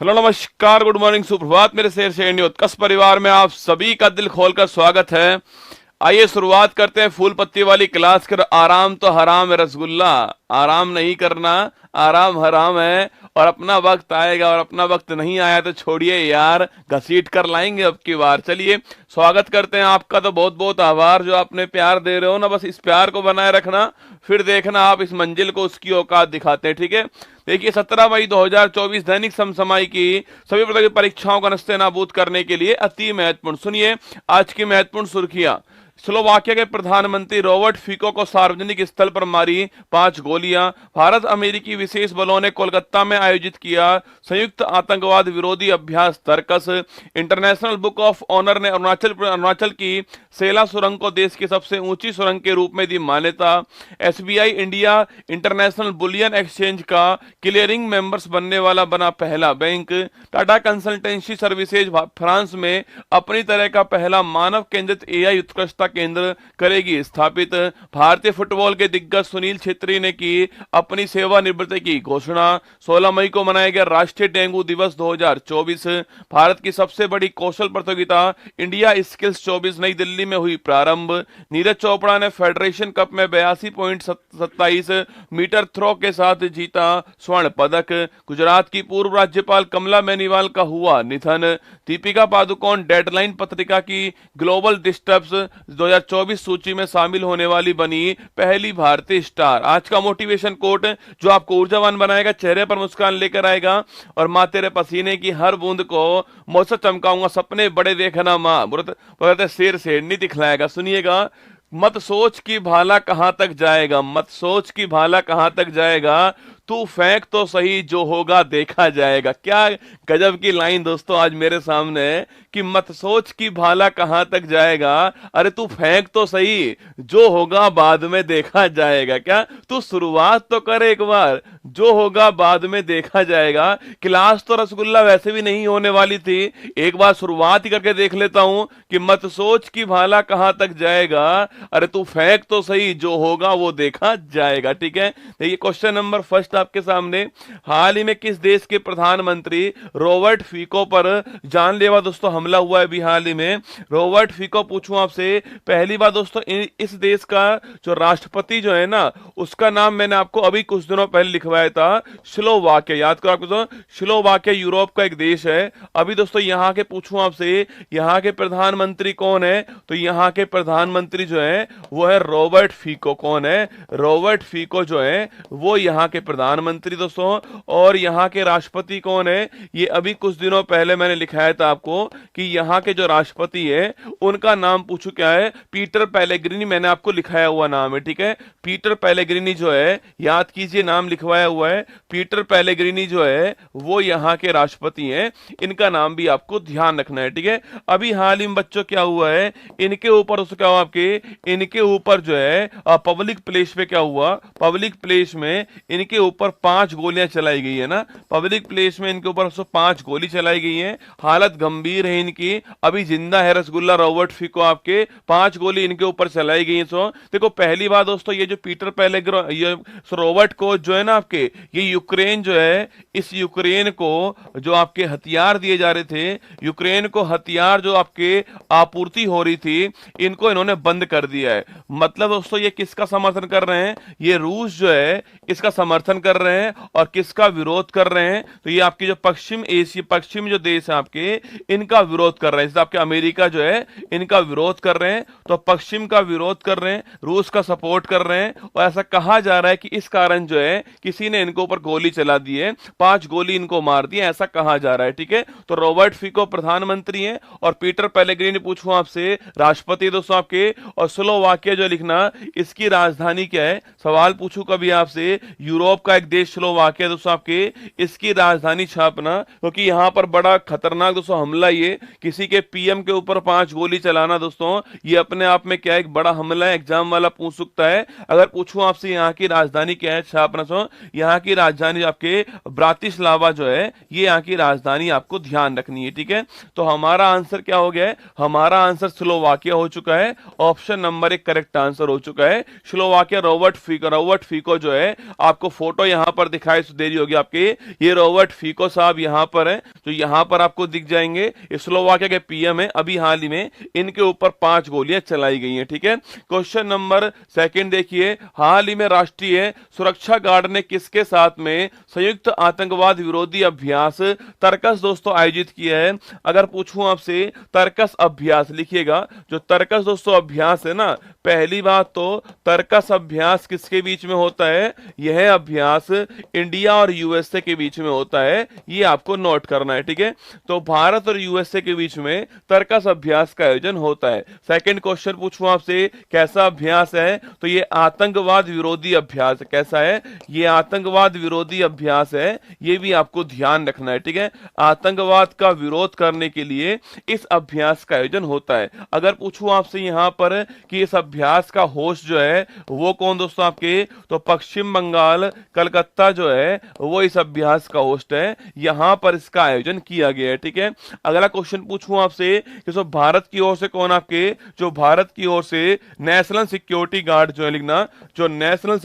हेलो, नमस्कार, गुड मॉर्निंग, सुप्रभात मेरे शेर शेर न्यूज उत्कर्ष परिवार में आप सभी का दिल खोलकर स्वागत है। आइए शुरुआत करते हैं फूल पत्ती वाली क्लास कर। आराम तो हराम है रसगुल्ला, आराम नहीं करना, आराम हराम है। और अपना वक्त आएगा, और अपना वक्त नहीं आया तो छोड़िए यार, घसीट कर लाएंगे अब की बार। चलिए स्वागत करते हैं आपका। तो बहुत बहुत आभार जो आपने प्यार दे रहे हो ना, बस इस प्यार को बनाए रखना, फिर देखना आप इस मंजिल को उसकी औकात दिखाते हैं। ठीक है, देखिए 17 मई 2024 दैनिक समसामयिक की सभी प्रकार की परीक्षाओं का नस्ते नाबूद करने के लिए अति महत्वपूर्ण, सुनिए आज की महत्वपूर्ण सुर्खियां। स्लोवाकिया के प्रधानमंत्री रॉबर्ट फिको को सार्वजनिक स्थल पर मारी 5 गोलियां। भारत अमेरिकी विशेष बलों ने कोलकाता में आयोजित किया संयुक्त आतंकवाद विरोधी अभ्यास तर्कस। इंटरनेशनल बुक ऑफ ऑनर ने अरुणाचल की सेला सुरंग को देश की सबसे ऊंची सुरंग के रूप में दी मान्यता। SBI India international bullion exchange का क्लियरिंग मेंबर्स बनने वाला बना पहला bank. Tata consultancy services France में अपनी तरह का पहला मानव केंद्रित एआई उत्कृष्टता केंद्र करेगी स्थापित। भारतीय फुटबॉल के दिग्गज सुनील छेत्री ने की अपनी सेवानिवृत्ति की घोषणा। 16 मई को मनाया गया राष्ट्रीय डेंगू दिवस 2024। भारत की सबसे बड़ी कौशल प्रतियोगिता इंडिया स्किल्स 24 नई दिल्ली में हुई प्रारंभ। नीरज चोपड़ा ने फेडरेशन कप में 82.27 मीटर थ्रो के साथ जीता स्वर्ण पदक। गुजरात की पूर्व राज्यपाल कमला बेनीवाल का हुआ निधन। दीपिका पादुकोण डेडलाइन पत्रिका की ग्लोबल डिस्टर्ब्स 2024 सूची में शामिल होने वाली बनी पहली भारतीय स्टार। आज का मोटिवेशन कोट जो आपको ऊर्जावान बनाएगा, चेहरे पर मुस्कान लेकर आएगा, और माँ तेरे पसीने की हर बूंद को मौसम चमकाऊंगा, सपने बड़े देखना माँ, बोलते शेर शेरनी दिखलाएगा। सुनिएगा, मत सोच की भाला कहां तक जाएगा, मत सोच की भाला कहां तक जाएगा, तू फेंक तो सही जो होगा देखा जाएगा। क्या गजब की लाइन दोस्तों आज मेरे सामने है कि मत सोच की भाला कहां तक जाएगा, अरे तू फेंक तो सही जो होगा बाद में देखा जाएगा। क्या तू शुरुआत तो कर एक बार, जो होगा बाद में देखा जाएगा। क्लास तो रसगुल्ला वैसे भी नहीं होने वाली थी, एक बार शुरुआत ही करके देख लेता हूं कि मत सोच की भाला कहां तक जाएगा, अरे तू फेंक तो सही जो होगा वो देखा जाएगा। ठीक है, देखिए क्वेश्चन नंबर फर्स्ट आपके सामने, हाल ही में किस देश के प्रधानमंत्री रॉबर्ट फीको पर जानलेवा दोस्तों हमला हुआ है? अभी हाल ही में रॉबर्ट फीको, पूछूं आपसे, पहली बार दोस्तों इस देश का जो राष्ट्रपति जो है ना, उसका नाम मैंने आपको अभी कुछ दिनों पहले लिखवाया था, स्लोवाकिया। याद करो आपको, तो स्लोवाकिया यूरोप का एक देश है। अभी दोस्तों यहाँ के पूछूं आपसे, यहाँ के प्रधानमंत्री कौन है? तो यहाँ के प्रधानमंत्री जो है वो है रॉबर्ट फीको। कौन है? रॉबर्ट फीको जो है वो यहाँ के प्रधानमंत्री दोस्तों। और यहाँ के राष्ट्रपति कौन है? ये अभी कुछ दिनों पहले मैंने लिखाया था आपको कि यहाँ के जो राष्ट्रपति है उनका नाम पूछो क्या है? पीटर पेलेग्रिनी, मैंने आपको लिखाया हुआ नाम है। ठीक है, पीटर पेलेग्रिनी जो है, याद कीजिए, नाम लिखवाया हुआ है, पीटर पेलेग्रिनी जो है वो यहाँ के राष्ट्रपति हैं। इनका नाम भी आपको ध्यान रखना है। ठीक है, अभी हाल ही में बच्चों क्या हुआ है, इनके ऊपर उसको क्या हुआ आपके, इनके ऊपर जो है पब्लिक प्लेस पे क्या हुआ, पब्लिक प्लेस में इनके ऊपर 5 गोलियां चलाई गई है ना, पब्लिक प्लेस में इनके ऊपर 5 गोली चलाई गई है। हालत गंभीर है इनकी, अभी जिंदा है रसगुल्ला रॉबर्ट फीको आपके, 5 गोली इनके ऊपर चलाई गई है। सो देखो, पहली बात दोस्तों, ये जो पीटर पेलेग्रिनी, ये रॉबर्ट को जो है ना आपके, ये यूक्रेन जो है, इस यूक्रेन को जो आपके हथियार दिए जा रहे थे, यूक्रेन को हथियार जो आपके आपूर्ति हो रही थी, इनको इन्होंने बंद कर दिया है। मतलब दोस्तों ये किसका समर्थन कर रहे हैं? ये रूस जो है इसका समर्थन कर रहे हैं, और किसका विरोध कर रहे हैं? तो ये आपकी जो पश्चिम एशिया, पश्चिम जो देश है आपके, इनका विरोध कर रहे हैं। जैसे आपके अमेरिका जो है इनका विरोध कर रहे हैं, तो पश्चिम का विरोध कर रहे हैं, रूस का सपोर्ट कर रहे हैं। और ऐसा कहा जा रहा है कि इस कारण जो है किसी ने इनको ऊपर गोली चला दी है, 5 गोली इनको मार दी, ऐसा कहा जा रहा है। ठीक है, तो रॉबर्ट फीको प्रधानमंत्री हैं, और पीटर पेलेग्रिनी पूछूं आपसे राष्ट्रपति दोस्तों आपके। और स्लोवाकिया जो लिखना, इसकी राजधानी क्या है? सवाल पूछूं कभी आपसे, यूरोप का एक देश स्लोवाकिया दोस्तों आपके, इसकी राजधानी छापना, क्योंकि यहां पर बड़ा खतरनाक दोस्तों हमला, ये किसी के पीएम के ऊपर 5 गोली चलाना दोस्तों, ये अपने आप में क्या एक बड़ा हमला है, एग्जाम वाला पूछ सकता है। अगर पूछूं आपसे यहाँ की राजधानी क्या है, छापना सो यहाँ की राजधानी आपके ब्रातिस्लावा जो है, ये यहाँ की राजधानी आपको ध्यान रखनी है। ठीक है, तो हमारा आंसर क्या हो गया है? हमारा आंसर स्लोवाकिया हो चुका है, ऑप्शन नंबर 1 करेक्ट आंसर हो चुका है, स्लोवाकिया। रॉबर्ट फीको जो है, आपको फोटो यहां पर दिखाई दे रही होगी आपके, ये रॉबर्ट फीको साहब यहां पर है, जो यहां पर आपको दिख जाएंगे, स्लोवाकिया के पीएम है। अभी हाल ही में इनके ऊपर 5 गोलियां चलाई गई हैं। ठीक है, क्वेश्चन नंबर 2 देखिए, हाल ही में राष्ट्रीय सुरक्षा गार्ड ने किसके साथ में संयुक्त आतंकवाद विरोधी अभ्यास तर्कस दोस्तों आयोजित किया है? अगर पूछूं आपसे तर्कस अभ्यास, लिखिएगा, जो तर्कस दोस्तों अभ्यास है ना, पहली बात तो तर्कस अभ्यास किसके बीच में होता है? यह अभ्यास इंडिया और यूएसए के बीच में होता है, ये आपको नोट करना है। ठीक है, तो भारत और यूएसए के बीच में तर्कस अभ्यास का आयोजन होता है। सेकंड क्वेश्चन पूछूं आपसे, कैसा अभ्यास है? तो ये आतंकवाद विरोधी अभ्यास है। कैसा है? ये आतंकवाद विरोधी अभ्यास है, ये भी आपको ध्यान रखना है। ठीक है, आतंकवाद का विरोध करने के लिए इस अभ्यास का आयोजन होता है। अगर पूछूं आपसे यहां पर कि इस अभ्यास का होस्ट जो है वो कौन दोस्तों आपके, तो पश्चिम बंगाल, कलकत्ता जो है वो इस अभ्यास का होस्ट है, यहां पर इसका आयोजन किया गया है। ठीक है, अगला क्वेश्चन पूछूं आपसे कि सो भारत की ओर से कौन आपके, जो भारत की ओर से नेशनल सिक्योरिटी गार्ड जो है, लिखना, जो नेशनल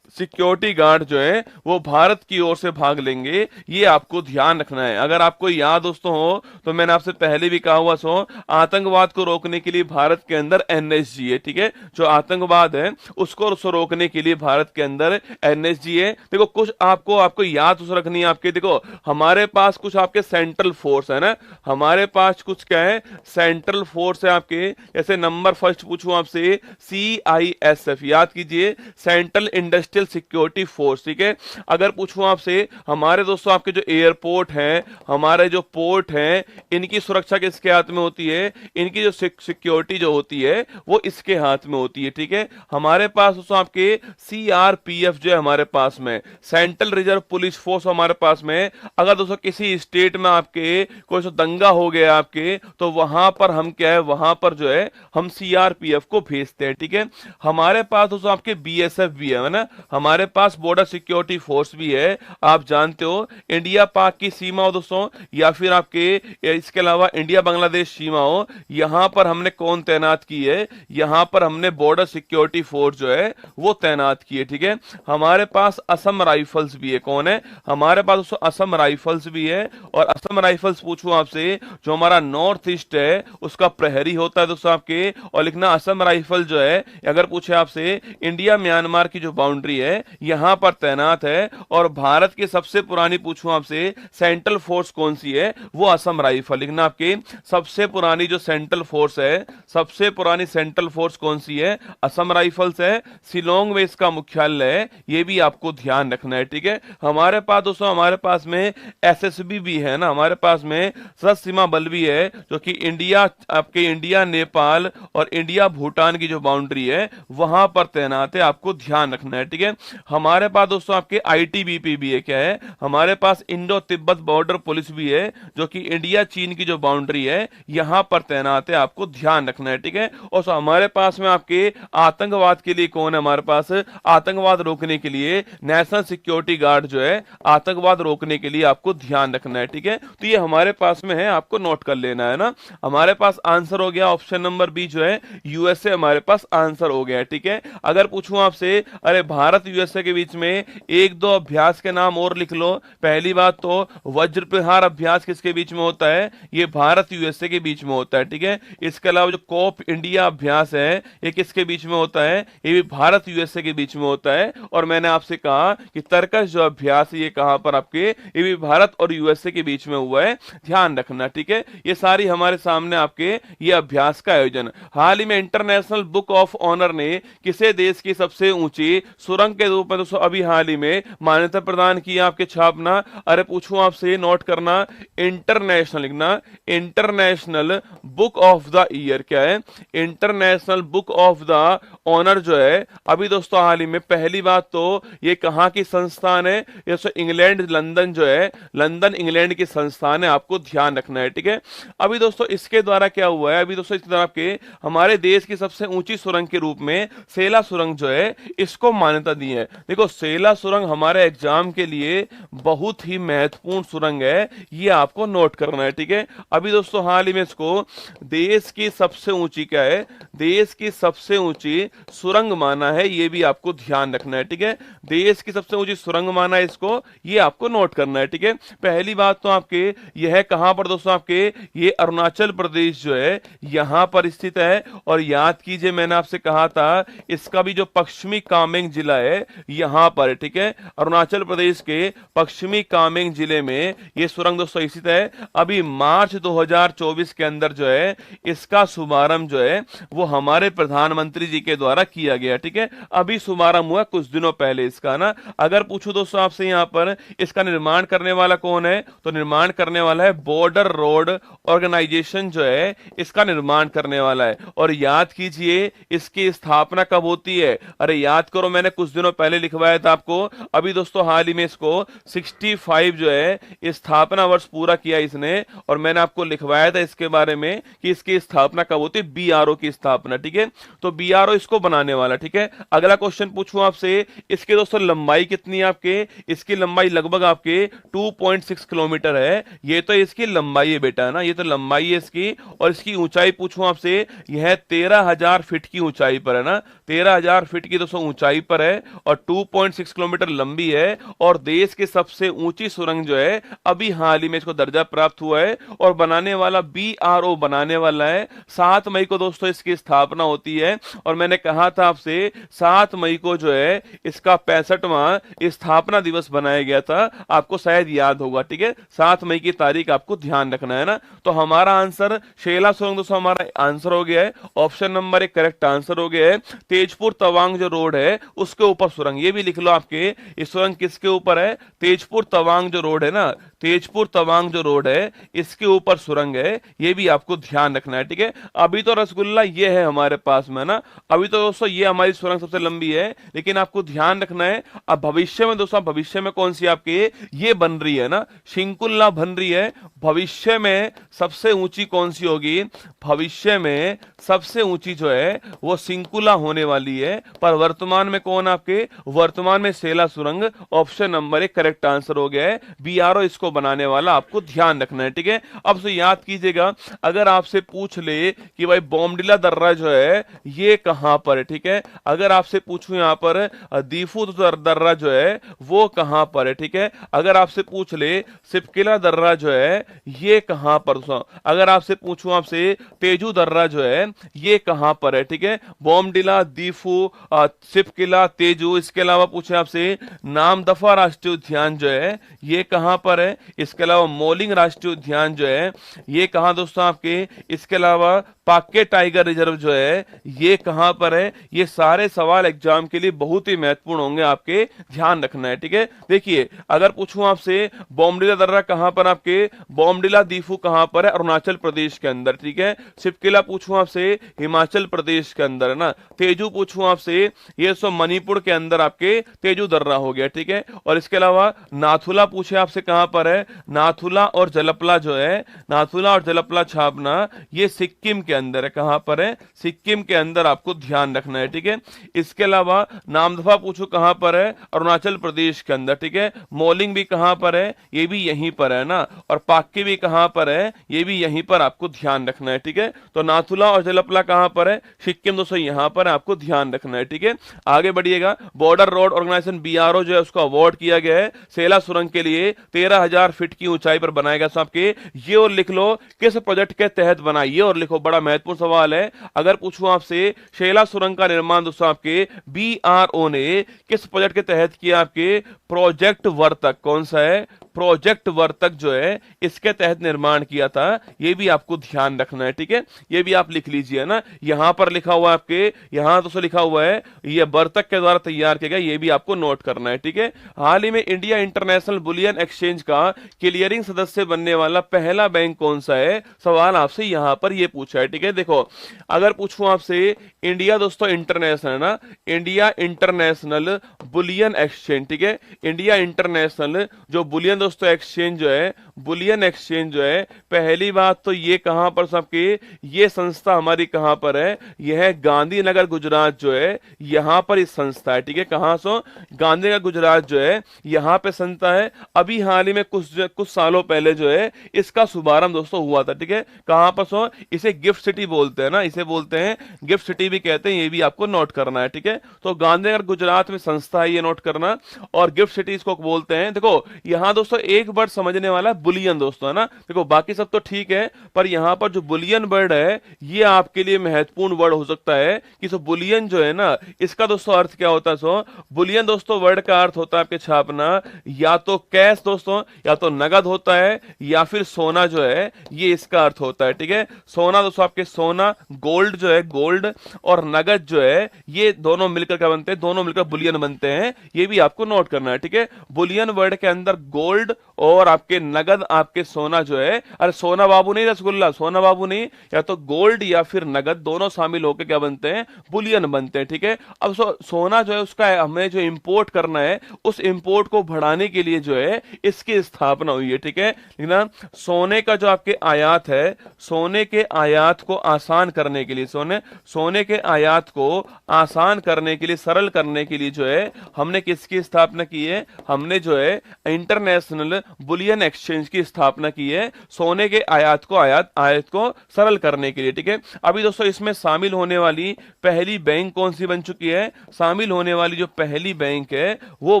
सिक्योरिटी गार्ड जो है वो भारत की ओर से भाग लेंगे, ये आपको ध्यान रखना है। अगर आपको याद दोस्तों हो तो मैंने आपसे पहले भी कहा हुआ सो आतंकवाद को रोकने के लिए भारत के अंदर एनएसजी है, ठीक है, जो आतंकवाद है उसको रोकने के लिए भारत के अंदर एनएसजी है। देखो कुछ आपको याद उस रखनी है आपके, देखो हमारे पास कुछ आपके सेंट्रल फोर्स है ना, हमारे पास कुछ क्या है, सेंट्रल फोर्स है आपके। जैसे नंबर फर्स्ट पूछूं आपसे, CISF याद कीजिए, सेंट्रल इंडस्ट्रियल सिक्योरिटी फोर्स, ठीक है। अगर पूछूं आपसे, हमारे दोस्तों आपके जो एयरपोर्ट हैं, हमारे जो पोर्ट हैं, इनकी सुरक्षा किसके हाथ में होती है, इनकी जो सिक्योरिटी जो होती है वो इसके हाथ में होती है, ठीक है। हमारे पास दोस्तों आपके CRPF जो है हमारे पास में, सेंट्रल रिजर्व पुलिस फोर्स हमारे पास में। अगर दोस्तों किसी स्टेट में आपके कोई सा दंगा हो गया आपके, तो वहां पर हम क्या है, वहां पर जो है हम CRPF को भेजते हैं, ठीक है। हमारे पास दोस्तों आपके BSF भी है ना, हमारे पास बॉर्डर सिक्योरिटी फोर्स भी है। आप जानते हो इंडिया पाक की सीमा हो दोस्तों, या फिर आपके इसके अलावा इंडिया बांग्लादेश सीमा हो, यहां पर हमने कौन तैनात की है, यहां पर हमने बॉर्डर सिक्योरिटी फोर्स जो है वो तैनात की है, ठीक है। हमारे पास असम राइफल्स भी है, कौन है, हमारे पास दोस्तों असम राइफल्स भी है। और असम राइफल्स पूछूं आपसे, जो हमारा नॉर्थ ईस्ट है उसका प्रहरी होता है दोस्तों आपके। और लिखना असम राइफल जो है, अगर पूछे आपसे, इंडिया म्यांमार की जो बाउंड्री है यहां पर तैनात है। और भारत की सबसे पुरानी पूछूं आपसे सेंट्रल फोर्स कौन सी है, वो असम राइफल। लिखना आपके सबसे पुरानी जो सेंट्रल फोर्स है, सबसे पुरानी सेंट्रल फोर्स कौन सी है, असम राइफल्स है। शिलोंग में इसका मुख्यालय है, ये भी आपको ध्यान रखना है, ठीक है। हमारे पास दोस्तों, हमारे पास में SSB भी है ना, हमारे पास में सशस्त्र सीमा बल भी है, जो कि इंडिया आपके इंडिया नेपाल और इंडिया भूटान की जो बाउंड्री है वहां पर तैनात है, आपको ध्यान रखना है, ठीक है। हमारे पास दोस्तों आपके ITBP भी है, क्या है, हमारे पास इंडो तिब्बत बॉर्डर पुलिस भी है, जो कि इंडिया चीन की जो बाउंड्री है यहां पर तैनात है, आपको ध्यान रखना है, ठीक है। और हमारे पास में आपके आतंकवाद के लिए कौन है, हमारे पास आतंकवाद रोकने के लिए नेशनल सिक्योरिटी गार्ड जो है, आतंकवाद रोकने के लिए आपको ध्यान रखना है, ठीक है। तो ये हमारे पास में है, आपको नोट कर लेना है ना। हमारे पास आंसर हो गया ऑप्शन नंबर बी जो है USA, हमारे पास आंसर हो गया, ठीक है। अगर पूछूं आपसे, अरे भारत USA के बीच में एक दो अभ्यास के नाम और लिख लो। पहली बात तो वज्र प्रहार अभ्यास किसके बीच में होता है, ये भारत USA के बीच में होता है, ठीक है। इसके अलावा जो कोप इंडिया अभ्यास है ये किसके बीच में होता है, ये भी भारत USA के बीच में होता है। और मैंने आपसे कहा कि तर्कश जो अभ्यास है ये कहां पर आपके, ये भी भारत और USA के बीच में हुआ है, ध्यान रखना, ठीक है। ये सारी हमारे सामने आपके ये अभ्यास का आयोजन। हाल ही में इंटरनेशनल बुक ऑफ ऑनर ने किसे देश की सबसे ऊंची सुरंग के रूप में दोस्तों अभी हाल ही में मान्यता प्रदान की, आपके छापना। अरे पूछूं आपसे, नोट करना, इंटरनेशनल लिखना, international book of the year क्या है, international book of the honour जो है अभी दोस्तों हाल ही में, पहली बात तो ये कहां की संस्थान है, ये इंग्लैंड लंदन जो है, लंदन इंग्लैंड की संस्थान है, आपको ध्यान रखना है, ठीक है। अभी दोस्तों इसके द्वारा क्या हुआ है, अभी दोस्तों इसके द्वारा आपके हमारे देश की सबसे ऊंची सुरंग के रूप में सेला सुरंग जो है इसको मान्यता दी है। देखो सेला सुरंग हमारे एग्जाम के लिए बहुत ही महत्वपूर्ण सुरंग है, ये आपको नोट करना है, ठीक है। अभी दोस्तों हाल ही में इसको देश की सबसे ऊंची क्या है, देश की सबसे ऊंची सुरंग माना है, ये भी आपको ध्यान रखना है, ठीक है। देश की सबसे ऊंची सुरंग माना है इसको, ये आपको नोट करना है, ठीक है। पहली बात तो आपके यह है कहां पर दोस्तों, आपके ये अरुणाचल प्रदेश जो है यहां पर स्थित है। और याद कीजिए मैंने आपसे कहा था इसका भी जो पश्चिमी कामेंग जिला है यहां पर, ठीक है, अरुणाचल प्रदेश के पश्चिमी कामेंग जिले में ये सुरंग दोस्तों स्थित है। अभी मार्च 2024 के अंदर जो है इसका शुभारंभ जो है वो हमारे प्रधानमंत्री जी के द्वारा किया गया, ठीक है। अभी शुभारंभ हुआ कुछ दिनों पहले इसका ना। अगर पूछूं दोस्तों आपसे यहां पर इसका निर्माण करने वाला कौन है, तो निर्माण करने वाला है बॉर्डर रोड ऑर्गेनाइजेशन जो है इसका निर्माण करने वाला है। और याद कीजिए इसकी स्थापना कब होती है, अरे याद करो मैंने कुछ दिनों पहले लिखवाया था आपको। अभी दोस्तों हाल ही में इसको 65 जो है स्थापना वर्ष पूरा किया इसने, और मैंने आपको लिखवाया था इसके बारे में कि इसकी स्थापना कब होती है, BRO की स्थापना, ठीक है। तो BRO इसको बनाने वाला, ठीक है। अगला क्वेश्चन पूछूं आपसे, इसके दोस्तों लंबाई कितनी है आपके, इसकी लंबाई लगभग आपके 2.6 किलोमीटर है। ये तो इसकी लंबाई है बेटा, है ना, ये तो लंबाई है इसकी। और इसकी ऊंचाई पूछूं आपसे, यह 13,000 फीट की ऊंचाई पर है ना, 13,000 फीट की दोस्तों ऊंचाई पर है। है और 2.6 किलोमीटर लंबी है और देश की सबसे ऊंची सुरंग जो है अभी हाल ही में इसको दर्जा प्राप्त हुआ है और बनाने वाला BRO बनाने वाला है। 7 मई को दोस्तों इसकी स्थापना होती है और मैंने कहा था आपसे 7 मई को जो है इसका 65वां स्थापना दिवस बनाया गया था, आपको शायद याद होगा। ठीक है, 7 मई की तारीख आपको ध्यान रखना है ना। तो हमारा आंसर शेला सुरंग दोस्तों हमारा आंसर हो गया है, ऑप्शन नंबर 1 करेक्ट आंसर हो गया है। तेजपुर तवांग जो रोड है उसके ऊपर सुरंग, ये भी लिख लो आपके, ये सुरंग किसके ऊपर है? तेजपुर तवांग जो रोड है ना, तेजपुर तवांग जो रोड है इसके ऊपर सुरंग है, ये भी आपको ध्यान रखना है। ठीक है, अभी तो रसगुल्ला ये है हमारे पास में ना, अभी तो दोस्तों ये हमारी सुरंग सबसे लंबी है, लेकिन आपको ध्यान रखना है अब भविष्य में दोस्तों, भविष्य में कौन सी आपके ये बन रही है ना, शिंकुल्ला बन रही है। भविष्य में सबसे ऊंची कौन सी होगी? भविष्य में सबसे ऊंची जो है वो सिंकुला होने वाली है, पर वर्तमान में कौन आपके? वर्तमान में सेला सुरंग, ऑप्शन नंबर 1 करेक्ट आंसर हो गया है। BRO इसको बनाने वाला, आपको ध्यान रखना है। ठीक है, अब से याद कीजिएगा, अगर आपसे पूछ ले कि भाई बोमडिला दर्रा जो है ये कहां पर है, ठीक है, अगर आपसे पूछूं यहां पर दीफू दर्रा जो है वो कहां पर है, ठीक है, अगर आपसे पूछ ले सिपकिला दर्रा जो है ये कहां पर, अगर आपसे पूछूं आपसे तेजू दर्रा जो है ये कहां पर है, ठीक है, बोमडिला, दीफू, सिपकिला, तेजू, इसके अलावा पूछे आपसे नामदफा राष्ट्रीय उद्यान जो है ये कहां पर है, इसके अलावा मोलिंग राष्ट्रीय उद्यान जो है ये कहां दोस्तों आपके, इसके अलावा पाक्के टाइगर रिजर्व जो है ये कहां पर है। ये सारे सवाल एग्जाम के लिए बहुत ही महत्वपूर्ण होंगे, आपके ध्यान रखना है। ठीक है, देखिए अगर पूछूं आपसे बोमडिला दर्रा कहां पर आपके, बोमडिला दीफू कहां पर है? अरुणाचल प्रदेश के अंदर। ठीक है, सिपकिला पूछूं आपसे हिमाचल प्रदेश के अंदर है ना, तेजू पूछूं आपसे ये सब मणिपुर के अंदर आपके तेजू दर्रा हो गया। ठीक है, और इसके अलावा नाथुला पूछे आपसे कहां पर है, नाथुला और जलपला जो है, नाथुला और जलपला छापना ये सिक्किम के अंदर है, कहां पर है? सिक्किम के अंदर, आपको ध्यान रखना है। ठीक है, इसके अलावा नामदफा पूछो कहां पर है? अरुणाचल प्रदेश के अंदर। ठीक है, मोलिंग भी कहां पर है? ये भी यहीं पर है ना, और पाक्के भी कहां पर है? ये भी यहीं पर, आपको ध्यान रखना है। ठीक है, तो नाथुला और जलपला कहां पर है? सिक्किम दोस्तों यहां पर, आपको ध्यान रखना है। ठीक है, आगे बढ़िएगा। बॉर्डर रोड ऑर्गेनाइजेशन BRO जो है उसको अवार्ड किया गया है सेला सुरंग के लिए, 13,000 फीट की ऊंचाई पर बनाया गया। आपके ये और लिख लो किस प्रोजेक्ट के तहत बना, ये और लिखो, बड़ा महत्वपूर्ण सवाल है। अगर पूछूं आपसे शेला सुरंग का निर्माण दोस्तों आपके BRO ने किस प्रोजेक्ट के तहत किया? आपके प्रोजेक्ट वर्तक, कौन सा है? प्रोजेक्ट वर्तक जो है इसके तहत निर्माण किया था, ये भी आपको ध्यान रखना है। ठीक है, ये भी आप लिख लीजिए ना, यहां पर लिखा हुआ है आपके, यहां तो लिखा हुआ है ये वर्तक के द्वारा तैयार किया गया, ये भी आपको नोट करना है। ठीक है, हाल ही में इंडिया इंटरनेशनल बुलियन एक्सचेंज का क्लियरिंग सदस्य बनने वाला पहला बैंक कौन सा है? सवाल आपसे यहां पर ये पूछा है। ठीक है, देखो अगर पूछूं आपसे इंडिया दोस्तों इंटरनेशनल ना, इंडिया इंटरनेशनल बुलियन एक्सचेंज, ठीक है, इंडिया इंटरनेशनल जो बुलियन दोस्तों एक्सचेंज जो है, बुलियन एक्सचेंज जो है, पहली बात तो ये कहां पर सबके, ये संस्था हमारी कहां पर है? यह गांधीनगर गुजरात जो है यहां पर इस संस्था है। ठीक है, कहां सो? गांधीनगर गुजरात जो है यहां पे संस्था है। अभी हाल ही में कुछ सालों पहले जो है इसका शुभारंभ दोस्तों हुआ था। ठीक है, कहां पर सो? इसे गिफ्ट सिटी बोलते हैं ना, इसे बोलते हैं गिफ्ट सिटी भी कहते हैं, ये भी आपको नोट करना है। ठीक है, तो गांधीनगर गुजरात में संस्था है, ये नोट करना, और गिफ्ट सिटी इसको बोलते हैं। देखो यहां दोस्तों एक वर्ड समझने वाला बुलियन दोस्तों है ना, देखो बाकी सब तो ठीक है, पर यहां पर जो बुलियन वर्ड है ये आपके लिए महत्वपूर्ण वर्ड हो सकता है कि सो बुलियन जो है ना इसका दोस्तों अर्थ क्या होता है? सो बुलियन दोस्तों वर्ड का अर्थ होता है आपके छापना, या तो कैश दोस्तों, या तो नगद होता है, या फिर सोना जो है ये इसका अर्थ होता है। ठीक है, सोना दोस्तों आपके सोना, गोल्ड जो है गोल्ड, और नगद जो है ये दोनों मिलकर क्या बनते हैं? दोनों मिलकर बुलियन बनते हैं, ये भी आपको नोट करना है। ठीक है, बुलियन वर्ड के अंदर गोल्ड और आपके नगद, आपके सोना जो है, अरे सोना बाबू नहीं रसगुल्ला, सोना बाबू नहीं, या तो गोल्ड या फिर नगद दोनों शामिल होकर क्या बनते हैं? बुलियन बनते हैं। ठीक है, अब सोना जो है उसका हमें जो इंपोर्ट करना है, उस इंपोर्ट को बढ़ाने के लिए जो है इसकी स्थापना हुई है। ठीक है, ना सोने का जो आपके आयात है, सोने के आयात को आसान करने के लिए, सोने के आयात को आसान करने के लिए, सरल करने के लिए जो है हमने किसकी स्थापना की है? हमने जो है इंटरनेशनल इंटरनेशनल बुलियन एक्सचेंज की स्थापना की है सोने के आयात को सरल करने के लिए। ठीक है, अभी दोस्तों इसमें शामिल होने वाली पहली बैंक कौन सी बन चुकी है? शामिल होने वाली जो पहली बैंक है वो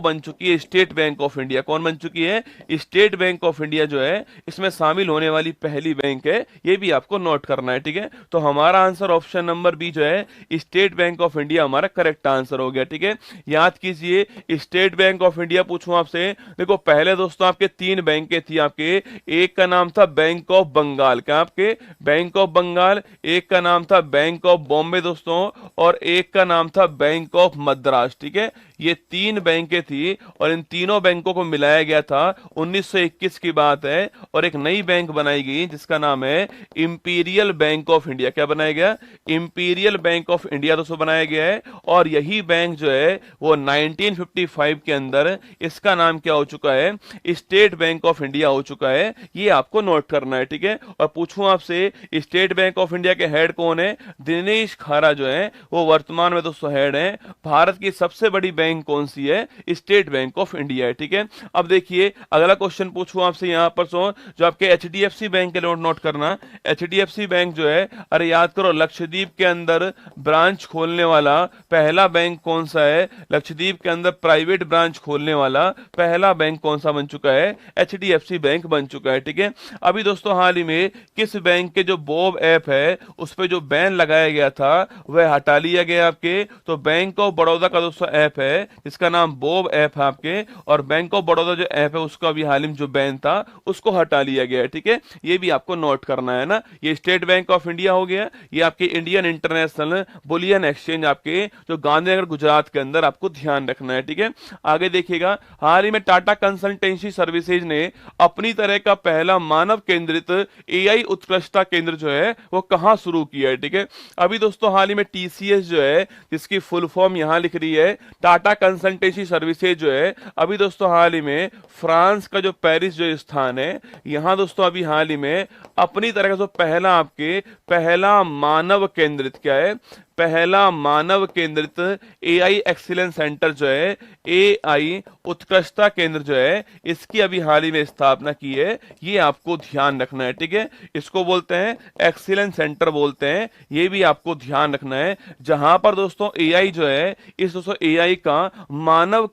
बन चुकी है स्टेट बैंक ऑफ इंडिया। कौन बन चुकी है? स्टेट बैंक ऑफ इंडिया जो है इसमें शामिल होने वाली पहली बैंक है, ये भी आपको नोट करना है। ठीक है, तो हमारा आंसर ऑप्शन नंबर बी जो है स्टेट बैंक ऑफ इंडिया हमारा करेक्ट आंसर हो गया। ठीक है, याद कीजिए स्टेट बैंक ऑफ इंडिया पूछूं आपसे, देखो पहले दोस्तों आपके तीन बैंकें थी आपके, एक का नाम था बैंक ऑफ बंगाल, क्या आपके बैंक ऑफ बंगाल, एक का नाम था बैंक ऑफ बॉम्बे दोस्तों, और एक का नाम था बैंक ऑफ मद्रास। ठीक है, ये तीन बैंकें थी और इन तीनों बैंकों को मिलाया गया था 1921 की बात है, और एक नई बैंक बनाई गई जिसका नाम है इंपीरियल बैंक ऑफ इंडिया। क्या बनाया गया? इंपीरियल बैंक ऑफ इंडिया दोस्तों बनाया गया है, और यही बैंक जो है वो 1955 के अंदर इसका नाम क्या हो चुका है? स्टेट बैंक ऑफ इंडिया हो चुका है। ये आपको नोट करना है। ठीक है, और पूछूं आपसे स्टेट बैंक ऑफ इंडिया के हेड कौन है? दिनेश खारा जो है वो वर्तमान में दोस्तों हेड है। भारत की सबसे बड़ी बैंक कौन सी है? स्टेट बैंक ऑफ इंडिया है। ठीक है, अब देखिए अगला क्वेश्चन पूछूं आपसे यहां पर जो आपके एचडीएफसी बैंक के नोट करना। एचडीएफसी बैंक जो है, अरे याद करो लक्षद्वीप के अंदर ब्रांच खोलने वाला पहला बैंक कौन सा है? लक्षद्वीप के अंदर प्राइवेट ब्रांच खोलने वाला पहला बैंक कौन सा बन चुका है? एचडीएफसी बैंक बन चुका है। ठीक है, अभी दोस्तों हाल ही में किस बैंक के जो बॉब ऐप है उस पर जो बैन लगाया गया था वह हटा लिया गया आपके, तो बैंक ऑफ बड़ौदा का दोस्तों ऐप है इसका नाम बॉब ऐप है आपके, और बैंक ऑफ बड़ौदा जो ऐप है उसका भी हाल ही में जो बैन था उसको हटा लिया गया है। ठीक है, ये भी आपको नोट करना है ना। ये स्टेट बैंक ऑफ इंडिया हो गया, ये आपके इंडियन इंटरनेशनल बुलियन एक्सचेंज आपके जो गांधीनगर गुजरात के अंदर आपको ध्यान रखना है। ठीक है, आगे देखिएगा हाल ही में टाटा कंसल्टेंसी सर्विसेज ने अपनी तरह का पहला मानव केंद्रित एआई उत्कृष्टता केंद्र जो है वो कहां शुरू किया है। ठीक है, अभी दोस्तों हाल ही में टीसीएस जो है जिसकी फुल फॉर्म यहां लिख रही है टाटा कंसल्टेंसी सर्विसेज जो है, अभी दोस्तों हाल ही में फ्रांस का जो पेरिस जो स्थान है यहां दोस्तों अभी हाल ही में अपनी तरह का जो पहला मानव केंद्रित क्या है? पहला मानव केंद्रित एआई एक्सीलेंस सेंटर जो है, एआई उत्कृष्टता केंद्र जो है इसकी अभी हाल ही में स्थापना की है। ये आपको ध्यान रखना है। ठीक है, इसको बोलते हैं एक्सीलेंस सेंटर बोलते हैं, ये भी आपको ध्यान रखना है। जहां पर दोस्तों एआई जो है इस दोस्तों एआई का मानव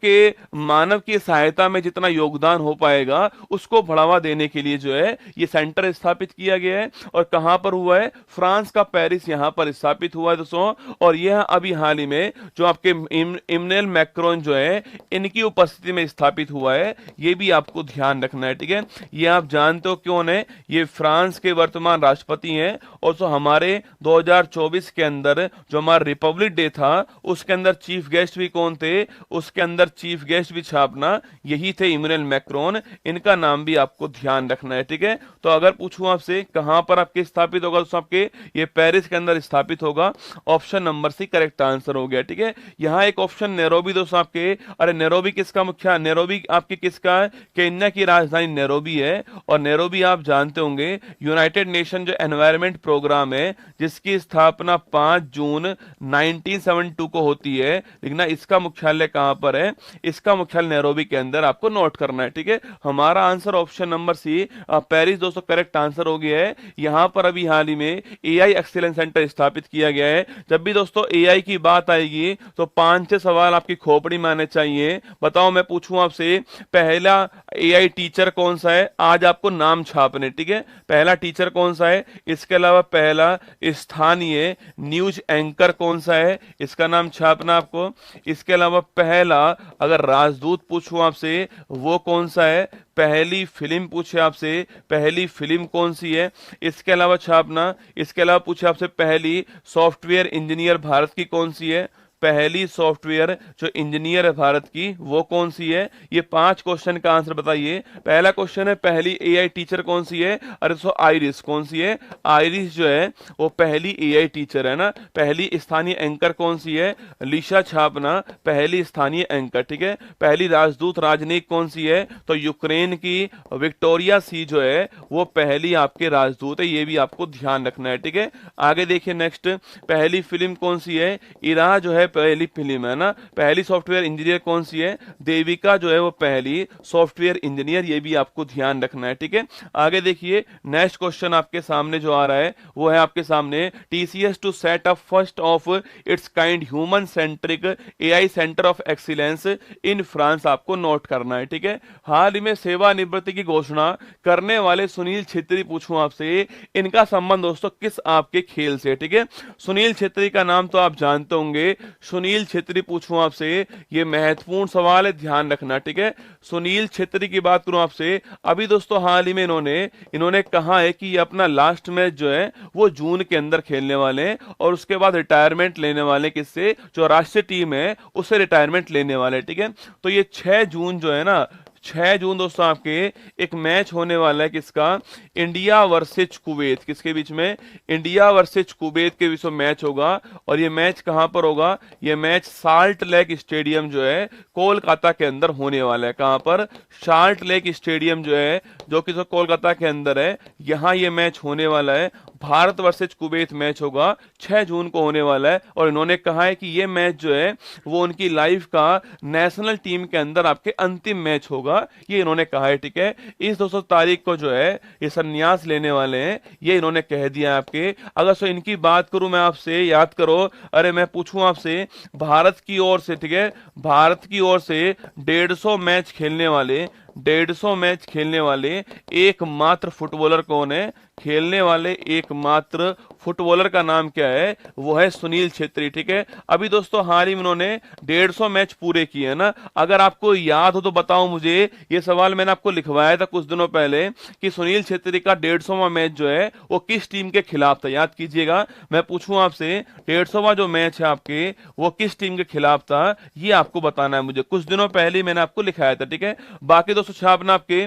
की सहायता में जितना योगदान हो पाएगा उसको बढ़ावा देने के लिए जो है ये सेंटर स्थापित किया गया है। और कहां पर हुआ है? फ्रांस का पेरिस यहां पर स्थापित हुआ है दोस्तों, और यह अभी हाल ही में जो आपके इमैनुअल मैक्रोन जो है इनकी उपस्थिति में स्थापित हुआ है। ये भी आपको ध्यान रखना है। ठीक है, ये आप जानते हो क्यों है? ये फ्रांस के वर्तमान राष्ट्रपति हैं, और जो हमारे 2024 के अंदर जो हमारा रिपब्लिक डे था उसके अंदर चीफ गेस्ट भी कौन थे? उसके अंदर चीफ गेस्ट भी छापना यही थे इमैनुअल मैक्रोन, इनका नाम भी आपको ध्यान रखना है। ठीक है, तो अगर पूछूं आपसे कहां पर आपके स्थापित होगा दोस्तों, आपके ये पेरिस के अंदर स्थापित होगा। Option number C correct answer हो गया। ठीक है, यहां एक ऑप्शन नैरोबी दोस्तों आपके, अरे नैरोबी किसका मुख्य? नैरोबी आपके किसका है? केन्या की राजधानी नैरोबी है, और नैरोबी आप जानते होंगे यूनाइटेड नेशन जो एनवायरमेंट प्रोग्राम है जिसकी स्थापना 5 जून 1972 को होती है, लेकिन इसका मुख्यालय कहां पर है? इसका मुख्यालय नैरोबी के अंदर आपको नोट करना है। ठीक है, हमारा answer option number C Paris दोस्तों करेक्ट आंसर हो गया है। यहां पर अभी हाल ही में एआई एक्सीलेंस सेंटर स्थापित किया गया है। जब भी दोस्तों एआई की बात आएगी तो 5-6 सवाल आपकी खोपड़ी में आने चाहिए। बताओ मैं पूछूं आपसे पहला एआई टीचर कौन सा है? आज आपको नाम छापने। ठीक है, पहला टीचर कौन सा है? इसके अलावा पहला स्थानीय न्यूज एंकर कौन सा है? इसका नाम छापना आपको। इसके अलावा पहला अगर राजदूत पूछूं आपसे वो कौन सा है? पहली फिल्म पूछे आपसे, पहली फिल्म कौन सी है? इसके अलावा छापना। इसके अलावा पूछे आपसे पहली सॉफ्टवेयर इंजीनियर भारत की कौन सी है? पहली सॉफ्टवेयर जो इंजीनियर है भारत की वो कौन सी है? ये 5 क्वेश्चन का आंसर बताइए। पहला क्वेश्चन है पहली एआई टीचर कौन सी है? अरे सो आइरिस कौन सी है? आइरिस जो है वो पहली एआई टीचर है ना। पहली स्थानीय एंकर कौन सी है? लिशा छापना पहली स्थानीय एंकर। ठीक है, पहली राजदूत राजनयिक कौन सी है? तो यूक्रेन की विक्टोरिया सी जो है वो पहली आपके राजदूत है, ये भी आपको ध्यान रखना है। ठीक है, आगे देखिए नेक्स्ट, पहली फिल्म कौन सी है? इरा जो है पहली फिल्म है ना, पहली सॉफ्टवेयर इंजीनियर कौन सी है, देविका जो है वो पहली सॉफ्टवेयर इंजीनियर, ये भी आपको ध्यान रखना है, ठीक है। आगे देखिए नेक्स्ट क्वेश्चन आपके सामने जो आ रहा है वो है आपके सामने, TCS to set up first of its kind human centric AI centre of excellence in France, आपको नोट करना है, ठीक है। हाल ही में सेवानिवृत्ति की घोषणा करने वाले सुनील छेत्री पूछूं आपसे, इनका संबंध दोस्तों किस आपके खेल से, ठीक है। सुनील छेत्री का नाम तो आप जानते होंगे, सुनील छेत्री पूछूं आपसे, ये महत्वपूर्ण सवाल है, ध्यान रखना, ठीक है। सुनील छेत्री की बात करूं आपसे, अभी दोस्तों हाल ही में इन्होंने कहा है कि ये अपना लास्ट मैच जो है वो जून के अंदर खेलने वाले हैं और उसके बाद रिटायरमेंट लेने वाले, किससे, जो राष्ट्रीय टीम है उससे रिटायरमेंट लेने वाले, ठीक है। तो ये 6 जून जो है ना, 6 जून दोस्तों आपके एक मैच होने वाला है, किसका, इंडिया वर्सेज कुवैत, किसके बीच में, इंडिया वर्सेज कुवैत के बीच में मैच होगा। और ये मैच कहां पर होगा, ये मैच साल्ट लेक स्टेडियम जो है कोलकाता के अंदर होने वाला है। कहां पर, साल्ट लेक स्टेडियम जो है जो कि कोलकाता के अंदर है, यहां ये मैच होने वाला है। भारत वर्सेज कुवैत मैच होगा, 6 जून को होने वाला है। और इन्होंने कहा है कि ये मैच जो है वो उनकी लाइफ का नेशनल टीम के अंदर आपके अंतिम मैच होगा, ये इन्होंने कहा है, ठीक है। इस 200 तारीख को जो है ये संन्यास लेने वाले हैं, ये इन्होंने कह दिया आपके। अगर सो इनकी बात करूं मैं आपसे, याद करो, अरे मैं पूछूं आपसे, भारत की ओर से, ठीक है, भारत की ओर से 150 मैच खेलने वाले, 150 मैच खेलने वाले एकमात्र फुटबॉलर कौन है, खेलने वाले एकमात्र फुटबॉलर का नाम क्या है, वो है सुनील छेत्री, ठीक है। अभी दोस्तों हाल ही में उन्होंने 150 मैच पूरे किए हैं ना। अगर आपको याद हो तो बताओ मुझे, ये सवाल मैंने आपको लिखवाया था कुछ दिनों पहले कि सुनील छेत्री का 150वां मैच जो है वो किस टीम के खिलाफ था, याद कीजिएगा। मैं पूछूं आपसे 150वां जो मैच है आपके वो किस टीम के खिलाफ था, ये आपको बताना है मुझे, कुछ दिनों पहले मैंने आपको लिखाया था, ठीक है। बाकी दोस्तों छापना आपके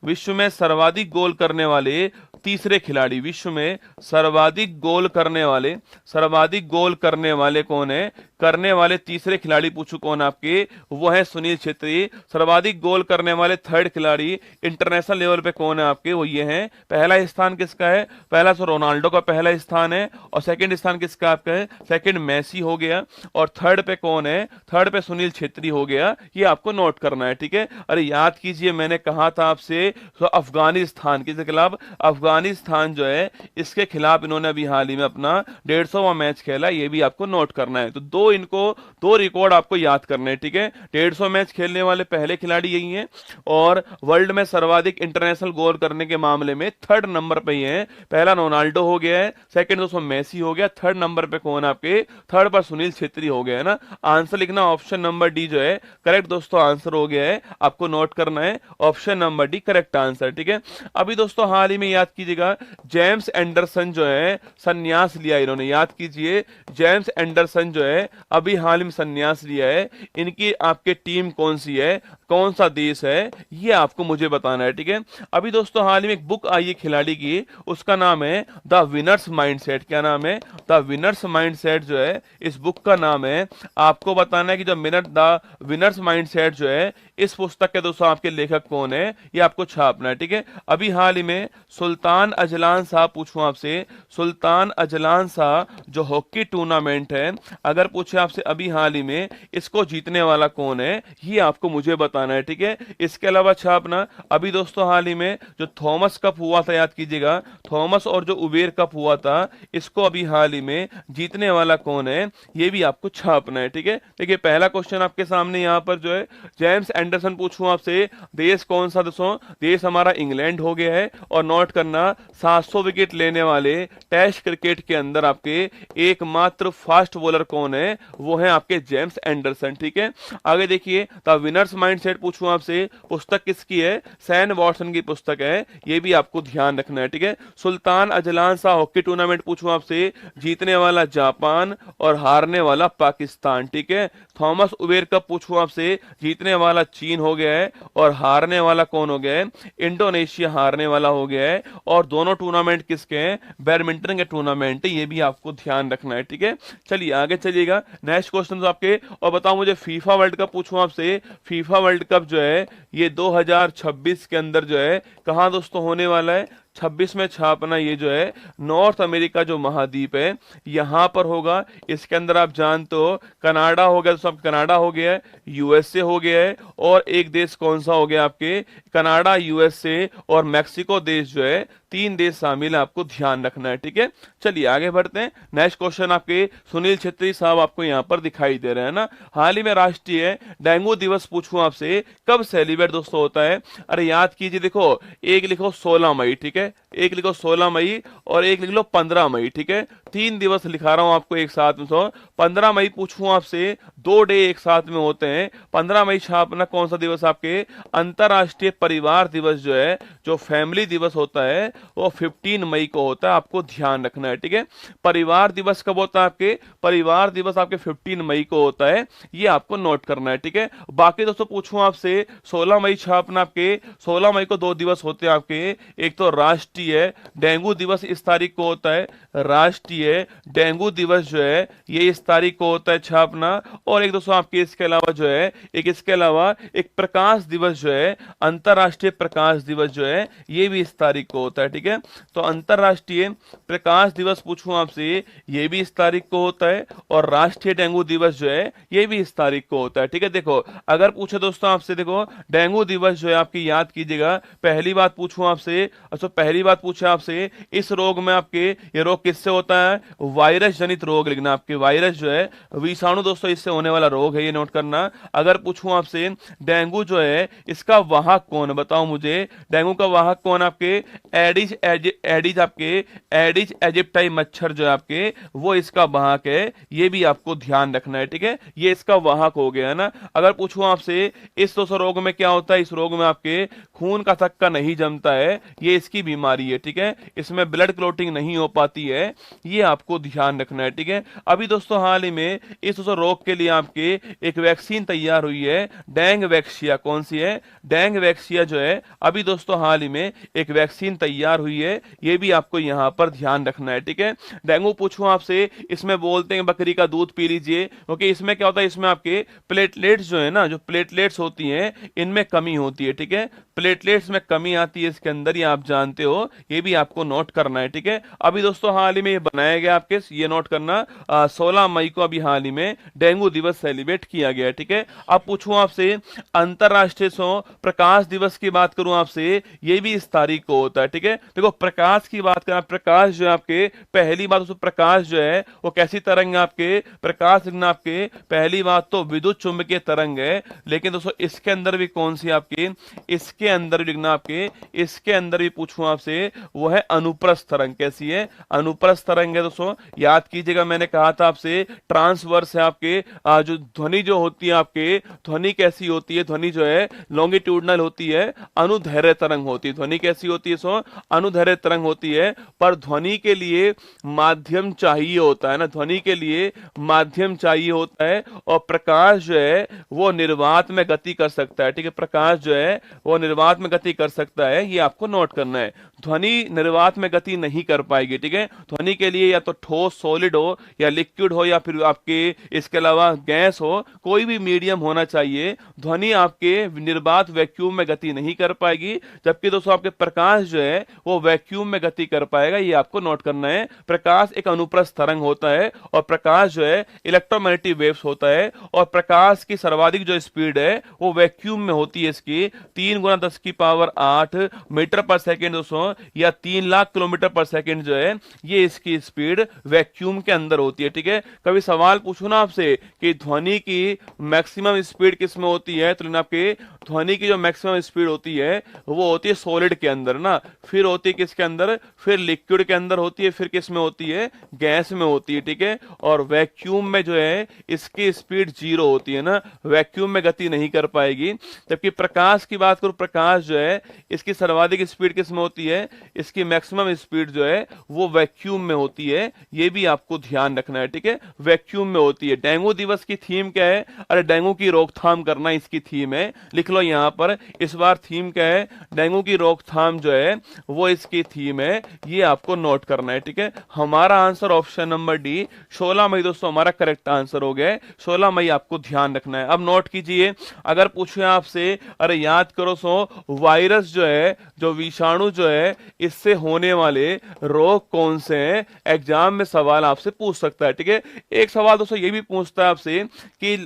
विश्व में सर्वाधिक गोल करने वाले तीसरे खिलाड़ी, विश्व में सर्वाधिक गोल करने वाले कौन है, करने वाले तीसरे खिलाड़ी पूछू कौन आपके, वो है सुनील छेत्री। सर्वाधिक गोल करने वाले थर्ड खिलाड़ी इंटरनेशनल लेवल पे कौन है आपके, वो ये हैं। पहला स्थान किसका है, पहला तो रोनाल्डो का पहला स्थान है, और सेकंड स्थान किसका आपका है, सेकंड मेसी हो गया, और थर्ड पे कौन है, थर्ड पे सुनील छेत्री हो गया, ये आपको नोट करना है, ठीक है। अरे याद कीजिए मैंने कहा था आपसे, तो अफगानिस्तान किसके खिलाफ, अफगानिस्तान जो है इसके खिलाफ इन्होंने अभी हाल ही में अपना 150वां मैच खेला, ये भी आपको नोट करना है। तो दो रिकॉर्ड आपको याद करने हैं, ठीक है। 150 मैच खेलने वाले पहले खिलाड़ी यही हैं, और वर्ल्ड में सर्वाधिक इंटरनेशनल गोल करने के मामले में थर्ड नंबर पे ही है। पहला रोनाल्डो हो गया है, सेकंड दोस्तों मेसी हो गया, थर्ड नंबर पे कौन आपके, थर्ड पर सुनील छेत्री हो गया है ना। आंसर लिखना ऑप्शन नंबर डी जो है करेक्ट दोस्तों आंसर हो गया है, आपको नोट करना है option number D correct answer, ठीक है। अभी दोस्तों हाल ही में याद कीजिएगा, जेम्स एंडरसन जो है संन्यास लिया इन्होंने, याद कीजिए जेम्स एंडरसन जो है अभी हाल में संन्यास लिया है। इनकी आपके टीम कौन सी है, कौन सा देश है, ये आपको मुझे बताना है, ठीक है। अभी दोस्तों हाल ही में एक बुक आई है खिलाड़ी की, उसका नाम है द विनर्स माइंडसेट। क्या नाम है, द विनर्स माइंडसेट जो है इस बुक का नाम है। आपको बताना है कि जो द विनर्स माइंडसेट जो है इस पुस्तक के दोस्तों आपके लेखक कौन है, ये आपको छापना है, ठीक है। अभी हाल ही में सुल्तान अजलान साहब पूछूं आपसे, सुल्तान अजलान साहब जो हॉकी टूर्नामेंट है, अगर पूछे आपसे अभी हाल ही में इसको जीतने वाला कौन है, ये आपको मुझे बताना है, ठीक है। इसके अलावा छापना, अभी दोस्तों हाल ही में जो थॉमस कप हुआ था, याद कीजिएगा, थॉमस और जो उबेर कप हुआ था, इसको अभी हाल ही में जीतने वाला कौन है, ये भी आपको छापना है, ठीक है। देखिए पहला क्वेश्चन आपके सामने यहाँ पर जो है जेम्स एंडरसन पूछूं आपसे, देश कौन सा, दोस्तों देश हमारा इंग्लैंड हो गया है। और नोट करना 700 विकेट लेने वाले टेस्ट क्रिकेट के अंदर आपके एकमात्र फास्ट बॉलर कौन है, वो है आपके जेम्स एंडरसन, ठीक है। आगे देखिए द विनर्स माइंडसेट पूछूं आपसे, पुस्तक किसकी है, सैन वॉटसन की पुस्तक है, ये भी आपको ध्यान रखना है, ठीक है। Sultan Azlan Shah hockey tournament पूछूं आपसे, जीतने वाला जापान और हारने वाला पाकिस्तान, ठीक है। थॉमस उबेर कप पूछूं आपसे, जीतने वाला चीन हो गया है और हारने वाला कौन हो गया है, इंडोनेशिया हारने वाला हो गया है। और दोनों टूर्नामेंट किसके हैं, बैडमिंटन के टूर्नामेंट है, ये भी आपको ध्यान रखना है, ठीक है। चलिए आगे चलिएगा, नेक्स्ट क्वेश्चन आपके, और बताओ मुझे फीफा वर्ल्ड कप पूछूं आपसे, फीफा वर्ल्ड कप जो है ये 2026 के अंदर जो है कहां दोस्तों होने वाला है, 26 में छापना ये जो है नॉर्थ अमेरिका जो महाद्वीप है यहां पर होगा। इसके अंदर आप जानते हो कनाडा हो गया, तो सब कनाडा हो गया है, यूएसए हो गया है, और एक देश कौन सा हो गया आपके, कनाडा, यूएसए और मैक्सिको देश जो है, 3 देश शामिल है, आपको ध्यान रखना है। ठीक है, चलिए आगे बढ़ते हैं। नेक्स्ट क्वेश्चन आपके सुनील छेत्री साहब आपको यहां पर दिखाई दे रहे हैं ना। हाल ही में राष्ट्रीय डेंगू दिवस पूछूं आपसे कब सेलिब्रेट दोस्तों होता है? अरे याद कीजिए, देखो एक लिखो 16 मई, ठीक है, एक लिखो 16 मई और एक लिख लो 15 मई। ठीक है, 3 दिवस लिखा रहा हूं आपको एक साथ में। 15 मई पूछूं आपसे, 2 डे एक साथ में होते हैं। 15 मई छापना कौन सा दिवस आपके, अंतरराष्ट्रीय परिवार दिवस जो है, जो फैमिली दिवस होता है वो 15 मई को होता है, आपको ध्यान रखना है। ठीक है, परिवार दिवस कब होता है आपके, परिवार दिवस आपके 15 मई को होता है, ये आपको नोट करना है। ठीक है, बाकी दोस्तों पूछूं आपसे 16 मई छापना आपके, 16 मई को 2 दिवस होते हैं आपके, एक तो राष्ट्रीय डेंगू दिवस इस तारीख को होता है, राष्ट्रीय डेंगू दिवस जो है ये इस तारीख को होता है छापना, और एक दोस्तों आपके इसके अलावा जो है इसके अलावा एक प्रकाश दिवस जो है, अंतरराष्ट्रीय प्रकाश दिवस जो है ये भी इस तारीख को होता है। ठीक है, तो अंतरराष्ट्रीय प्रकाश दिवस पूछूं आपसे ये भी इस तारीख को होता है, और राष्ट्रीय डेंगू दिवस जो है ये भी इस तारीख को होता है। ठीक है, देखो अगर पूछे दोस्तों आपसे, देखो डेंगू दिवस जो है आपकी याद कीजिएगा, पहली बात पूछूं आपसे, अच्छा पहली बात पूछे आपसे, इस रोग में आपके ये रोग किससे होता है, वायरस जनित रोग लिखना, आपके वायरस जो है विषाणु दोस्तों इससे होने वाला रोग है, ये नोट करना। अगर पूछूं आपसे डेंगू जो है इसका वाहक कौन, बताओ मुझे डेंगू का वाहक कौन, आपके एडिज आपके एडिज इजिप्टाई मच्छर जो है आपके वो इसका वाहक है, ये भी आपको ध्यान रखना है। ठीक है, ये इसका वाहक हो गया है ना। अगर पूछूं आपसे इस दोस्तों रोग में क्या होता है, इस रोग में आपके खून का थक्का नहीं जमता है, ये इसकी बीमारी है। ठीक है, इसमें ब्लड क्लोटिंग नहीं हो पाती है, ये आपको ध्यान रखना है। ठीक है, अभी दोस्तों हाल ही में इस दोस्तों रोग के लिए आपके एक वैक्सीन तैयार हुई है, डेंग वैक्सिया, कौन सी है, डेंग वैक्सिया जो है अभी दोस्तों हाल ही में एक वैक्सीन तैयार हुई है, ये भी आपको यहां पर ध्यान रखना है। ठीक है, डेंगू पूछूं आपसे, इसमें बोलते हैं बकरी का दूध पी लीजिए, क्योंकि इसमें क्या होता है, इसमें आपके प्लेटलेट्स जो है ना, जो प्लेटलेट्स होती हैं इनमें कमी होती है। ठीक है, प्लेटलेट्स में कमी आती है इसके अंदर, ये आप जानते हो, ये भी आपको नोट करना है। ठीक है, अभी दोस्तों हाल ही में ये बनाया गया आपके, ये नोट करना, 16 मई को अभी हाल ही में डेंगू दिवस सेलिब्रेट किया गया है। ठीक है, अब पूछूं आपसे अंतरराष्ट्रीय प्रकाश दिवस की बात करूं आपसे, ये भी इस तारीख को होता है। ठीक है, देखो प्रकाश की बात करें, प्रकाश जो है आपके, पहली बात दोस्तों प्रकाश जो है वो कैसी तरंग है आपके, प्रकाश लिखना आपके, पहली बात तो विद्युत चुंबकीय तरंग है, लेकिन दोस्तों इसके अंदर भी कौन सी आपकी, इसके अंदर भी लिखना आपके, इसके अंदर भी पूछूं आपसे वो है अनुप्रस्थ तरंग, कैसी है, अनुप्रस्थ तरंग है दोस्तों, याद कीजिएगा मैंने कहा था आपसे ट्रांसवर्स है आपके, जो ध्वनि जो होती है आपके, ध्वनि कैसी होती है, ध्वनि जो है लॉन्गिट्यूडनल होती है, अनुदैर्घ्य तरंग होती है, ध्वनि कैसी होती है, अनुदैर्घ्य तरंग होती है, पर ध्वनि के लिए माध्यम चाहिए होता है ना, ध्वनि के लिए माध्यम चाहिए होता है, और प्रकाश जो है वो निर्वात में गति कर सकता है। ठीक है, प्रकाश जो है वो निर्वात में गति कर सकता है, ये आपको नोट करना है। ध्वनि निर्वात में गति नहीं कर पाएगी। ठीक है, ध्वनि के लिए या तो ठोस सॉलिड हो, या लिक्विड हो, या फिर आपके इसके अलावा गैस हो, कोई भी मीडियम होना चाहिए। ध्वनि आपके निर्वात वैक्यूम में गति नहीं कर पाएगी, जबकि दोस्तों आपके प्रकाश जो है वो वैक्यूम में गति कर पाएगा, ये आपको नोट करना है। प्रकाश एक अनुप्रस्थ तरंग होता है, और प्रकाश जो है इलेक्ट्रोमैग्नेटिक वेव्स होता है, और प्रकाश की सर्वाधिक जो स्पीड है वो वैक्यूम में होती है, इसकी 3 गुना 10 की पावर 8 मीटर पर सेकेंड दोस्तों, या 3 लाख किलोमीटर पर सेकेंड जो है ये इसकी स्पीड वैक्यूम के अंदर होती है। ठीक है, कभी सवाल पूछो ना आपसे कि ध्वनि की मैक्सिमम स्पीड किस में होती है, तो आपके ध्वनि की जो मैक्सिमम स्पीड होती है वो होती है सॉलिड के अंदर ना, फिर होती है किसके अंदर, फिर लिक्विड के अंदर होती है, फिर किस में होती है, गैस में होती है। ठीक है, और वैक्यूम में जो है इसकी स्पीड 0 होती है ना, वैक्यूम में गति नहीं कर पाएगी। जबकि प्रकाश की बात करूं, प्रकाश जो है इसकी सर्वाधिक स्पीड किस में होती है, इसकी मैक्सिमम स्पीड जो है वो वैक्यूम में होती है, ये भी आपको ध्यान रखना है। ठीक है, वैक्यूम में होती है। डेंगू दिवस की थीम क्या है, अरे डेंगू की रोकथाम करना इसकी थीम है, लिख लो यहां पर, इस बार थीम क्या है, डेंगू की रोकथाम जो है वो इसकी थीम है, ये आपको नोट करना है। ठीक है, हमारा आंसर ऑप्शन नंबर डी 16 मई दोस्तों हमारा करेक्ट आंसर हो गया, 16 मई आपको ध्यान रखना है। अब नोट कीजिए, अगर पूछे आपसे, अरे याद करो वायरस जो है, जो विषाणु जो जो है इससे होने वाले रोग कौन से हैं, एग्जाम में सवाल आपसे पूछ सकता है। ठीक है, एक सवाल दोस्तों ये भी पूछता है आपसे कि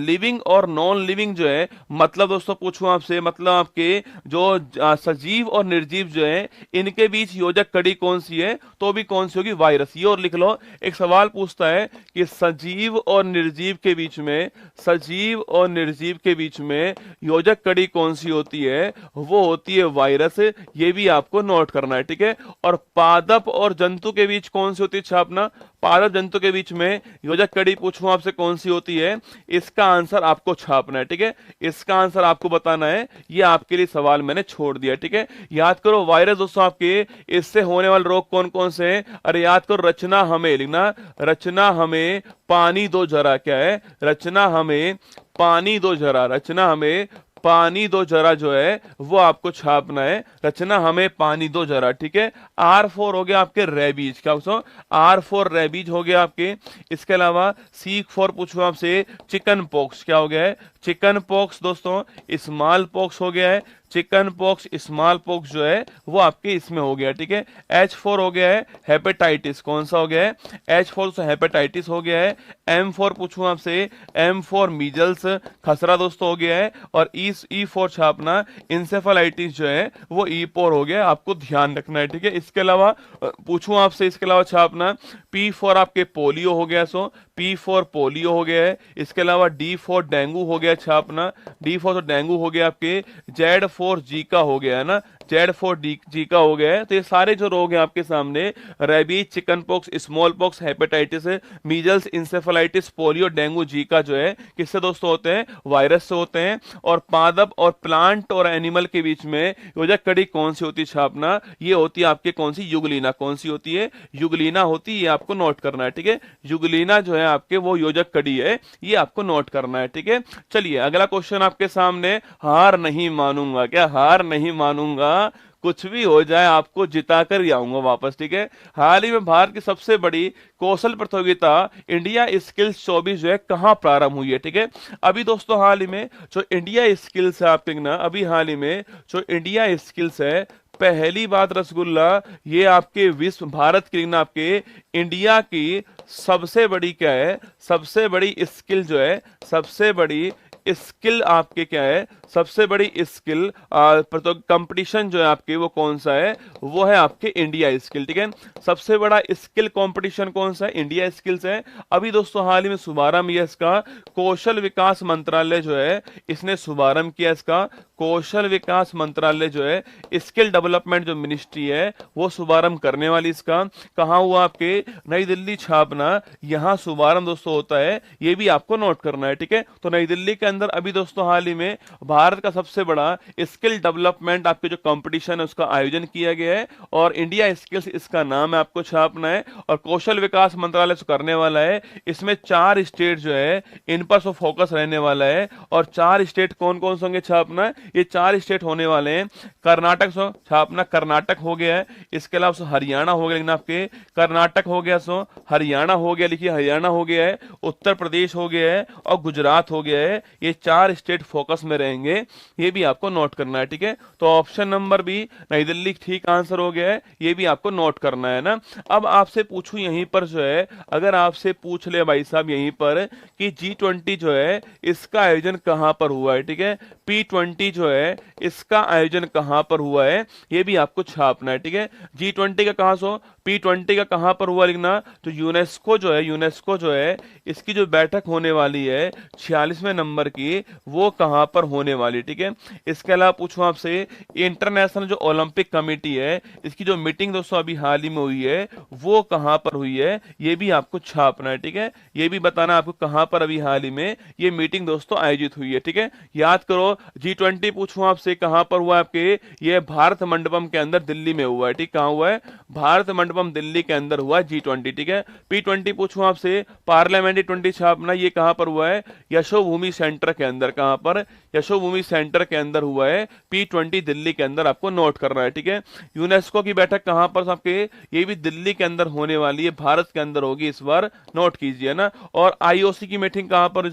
लिविंग और नॉन लिविंग जो है, मतलब दोस्तों पूछूं आपसे, मतलब आपके जो सजीव और निर्जीव जो है इनके बीच योजक कड़ी कौन सी है, तो भी कौन सी होगी, वायरस। ये और लिख लो, एक सवाल पूछता है कि सजीव और निर्जीव के बीच में, सजीव और निर्जीव के बीच में योजक कड़ी कौन सी होती है, वो होती है वायरस। ये भी आपको नोट करना है। ठीक है, और पादप और जंतु के बीच कौन सी होती है छापना, पादप जंतु के बीच में योजक कड़ी पूछूं आपसे कौन सी होती है, इसका आंसर आपको छापना है। ठीक है, इसका आंसर आपको बताना है, ये आपके लिए सवाल मैंने छोड़ दिया। ठीक है, याद करो वायरस दोस्तों आपके, इससे होने वाले रोग कौन कौन से हैं, अरे याद करो, रचना हमें लिखना, रचना हमें पानी दो जरा, क्या है, रचना हमें पानी दो जरा, रचना हमें पानी दो जरा जो है वो आपको छापना है, रचना हमें पानी दो जरा। ठीक है, R4 हो गया आपके रेबीज, क्या पूछो, R4 रेबीज हो गया आपके। इसके अलावा C4 पूछो आपसे चिकन पॉक्स, क्या हो गया है, चिकन पॉक्स दोस्तों, स्मॉल पॉक्स हो गया है, चिकन पॉक्स स्मॉल पॉक्स जो है वो आपके इसमें हो गया। ठीक है, H4 हो गया है हेपेटाइटिस, कौन सा हो गया है, H4 से हेपेटाइटिस हो गया है। M4 पूछूं आपसे, M4 मीजल्स खसरा दोस्तों हो गया है। और E4 छापना इंसेफेलाइटिस जो है वो E4 हो गया, आपको ध्यान रखना है। ठीक है, इसके अलावा पूछूं आपसे, इसके अलावा छापना P4 आपके पोलियो हो गया, सो P4 पोलियो हो गया है। इसके अलावा D4 डेंगू हो गया छापना, D4 तो डेंगू हो गया आपके। Z4 जीका हो गया है ना, Z4 जीका हो गया है। तो ये सारे जो रोग हैं आपके सामने, rabies, chicken pox, small pox, hepatitis, measles, encephalitis, polio, dengue, Zika जो है किससे दोस्तों होते हैं, वायरस से होते हैं। और पादप और प्लांट और एनिमल के बीच में योजक कड़ी कौन सी होती है छापना, ये होती है आपके कौन सी, युगलीना, कौन सी होती है, युगलीना होती है, ये आपको नोट करना है। ठीक है, युगलीना जो है आपके वो योजक कड़ी है, ये आपको नोट करना है। ठीक है, चलिए अगला क्वेश्चन आपके सामने, हार नहीं मानूंगा, क्या, हार नहीं मानूंगा, कुछ भी हो जाए आपको जिता कर ही आऊंगा वापस। ठीक है, हाल ही में भारत की सबसे बड़ी कौशल प्रतियोगिता इंडिया स्किल्स 24 जो है कहां प्रारंभ हुई है। ठीक है, अभी दोस्तों हाल ही में जो इंडिया स्किल्स है आपके ना, अभी हाल ही में जो इंडिया स्किल्स है, पहली बात रसगुल्ला, ये आपके विश्व भारत की ना, आपके इंडिया की सबसे बड़ी क्या है, सबसे बड़ी स्किल जो है, सबसे बड़ी स्किल आपके क्या है, सबसे बड़ी स्किल कंपटीशन जो है आपके वो कौन सा है, वो है आपके इंडिया स्किल। ठीक है, सबसे बड़ा स्किल कंपटीशन कौन सा है, इंडिया स्किल्स है। अभी दोस्तों हाल ही में शुभारंभ किया इसका, कौशल विकास मंत्रालय जो है इसने शुभारंभ किया इसका, कौशल विकास मंत्रालय जो है, स्किल डेवलपमेंट जो मिनिस्ट्री है वो शुभारंभ करने वाली इसका। कहां हुआ, आपके नई दिल्ली छापना, यहां शुभारंभ दोस्तों होता है, ये भी आपको नोट करना है। ठीक है, तो नई दिल्ली के अंदर अभी दोस्तों हाल ही में भारत का सबसे बड़ा स्किल डेवलपमेंट आपके जो कंपटीशन है उसका आयोजन किया गया है, और इंडिया स्किल्स इसका नाम है, आपको छापना है। और कौशल विकास मंत्रालय से करने वाला है, इसमें 4 स्टेट जो है इन पर फोकस रहने वाला है। और 4 स्टेट कौन कौन से होंगे छापना, ये 4 स्टेट होने वाले हैं, कर्नाटक सो छापना, कर्नाटक हो गया है। इसके अलावा हरियाणा हो गया, लेकिन आपके कर्नाटक हो गया, सो हरियाणा हो गया, लिखिए हरियाणा हो गया है, उत्तर प्रदेश हो गया है, और गुजरात हो गया है। ये 4 स्टेट फोकस में रहेंगे, ये भी आपको नोट करना है। ठीक है, तो ऑप्शन नंबर बी नई दिल्ली ठीक आंसर हो गया है, ये भी आपको नोट करना है ना। अब आपसे पूछूं यहीं पर जो है, अगर आपसे पूछ ले भाई साहब यहीं पर कि G20 जो है इसका आयोजन कहां पर हुआ है, ठीक है, P20 जो है इसका आयोजन कहां पर हुआ है, ये भी आपको छापना है। ठीक है, G20 का कहां सो, P20 का कहां पर हुआ लिखना, तो यूनेस्को जो है, यूनेस्को जो है इसकी जो बैठक होने वाली है 46वें नंबर की, वो कहां पर होने वाली। ठीक है, इसके अलावा पूछूं आपसे, इंटरनेशनल जो ओलंपिक कमेटी है इसकी जो मीटिंग दोस्तों अभी हाल ही में हुई है वो कहां पर हुई है, ये भी आपको छापना है। ठीक है, ये भी बताना आपको कहां पर अभी हाल ही में ये मीटिंग दोस्तों आयोजित हुई है। ठीक है, याद करो, G20 पूछूं आपसे कहां पर हुआ आपके, ये भारत मंडपम के अंदर दिल्ली में हुआ है। ठीक, कहां हुआ है, भारत मंडपम दिल्ली के अंदर हुआ G20। ठीक है, P20 पूछूं आपसे, पार्लियामेंट्री 20 छापना, ये कहां पर हुआ है, यशोभूमि सेंटर के अंदर, कहां पर, यशोभूमि सेंटर के अंदर हुआ है, P20 दिल्ली के अंदर आपको नोट करना है। ठीक है, यूनेस्को की बैठक कहां पर आपके, ये भी दिल्ली के अंदर होने वाली है, भारत के अंदर होगी इस बार, नोट कीजिए ना। और IOC की मीटिंग कहां पर,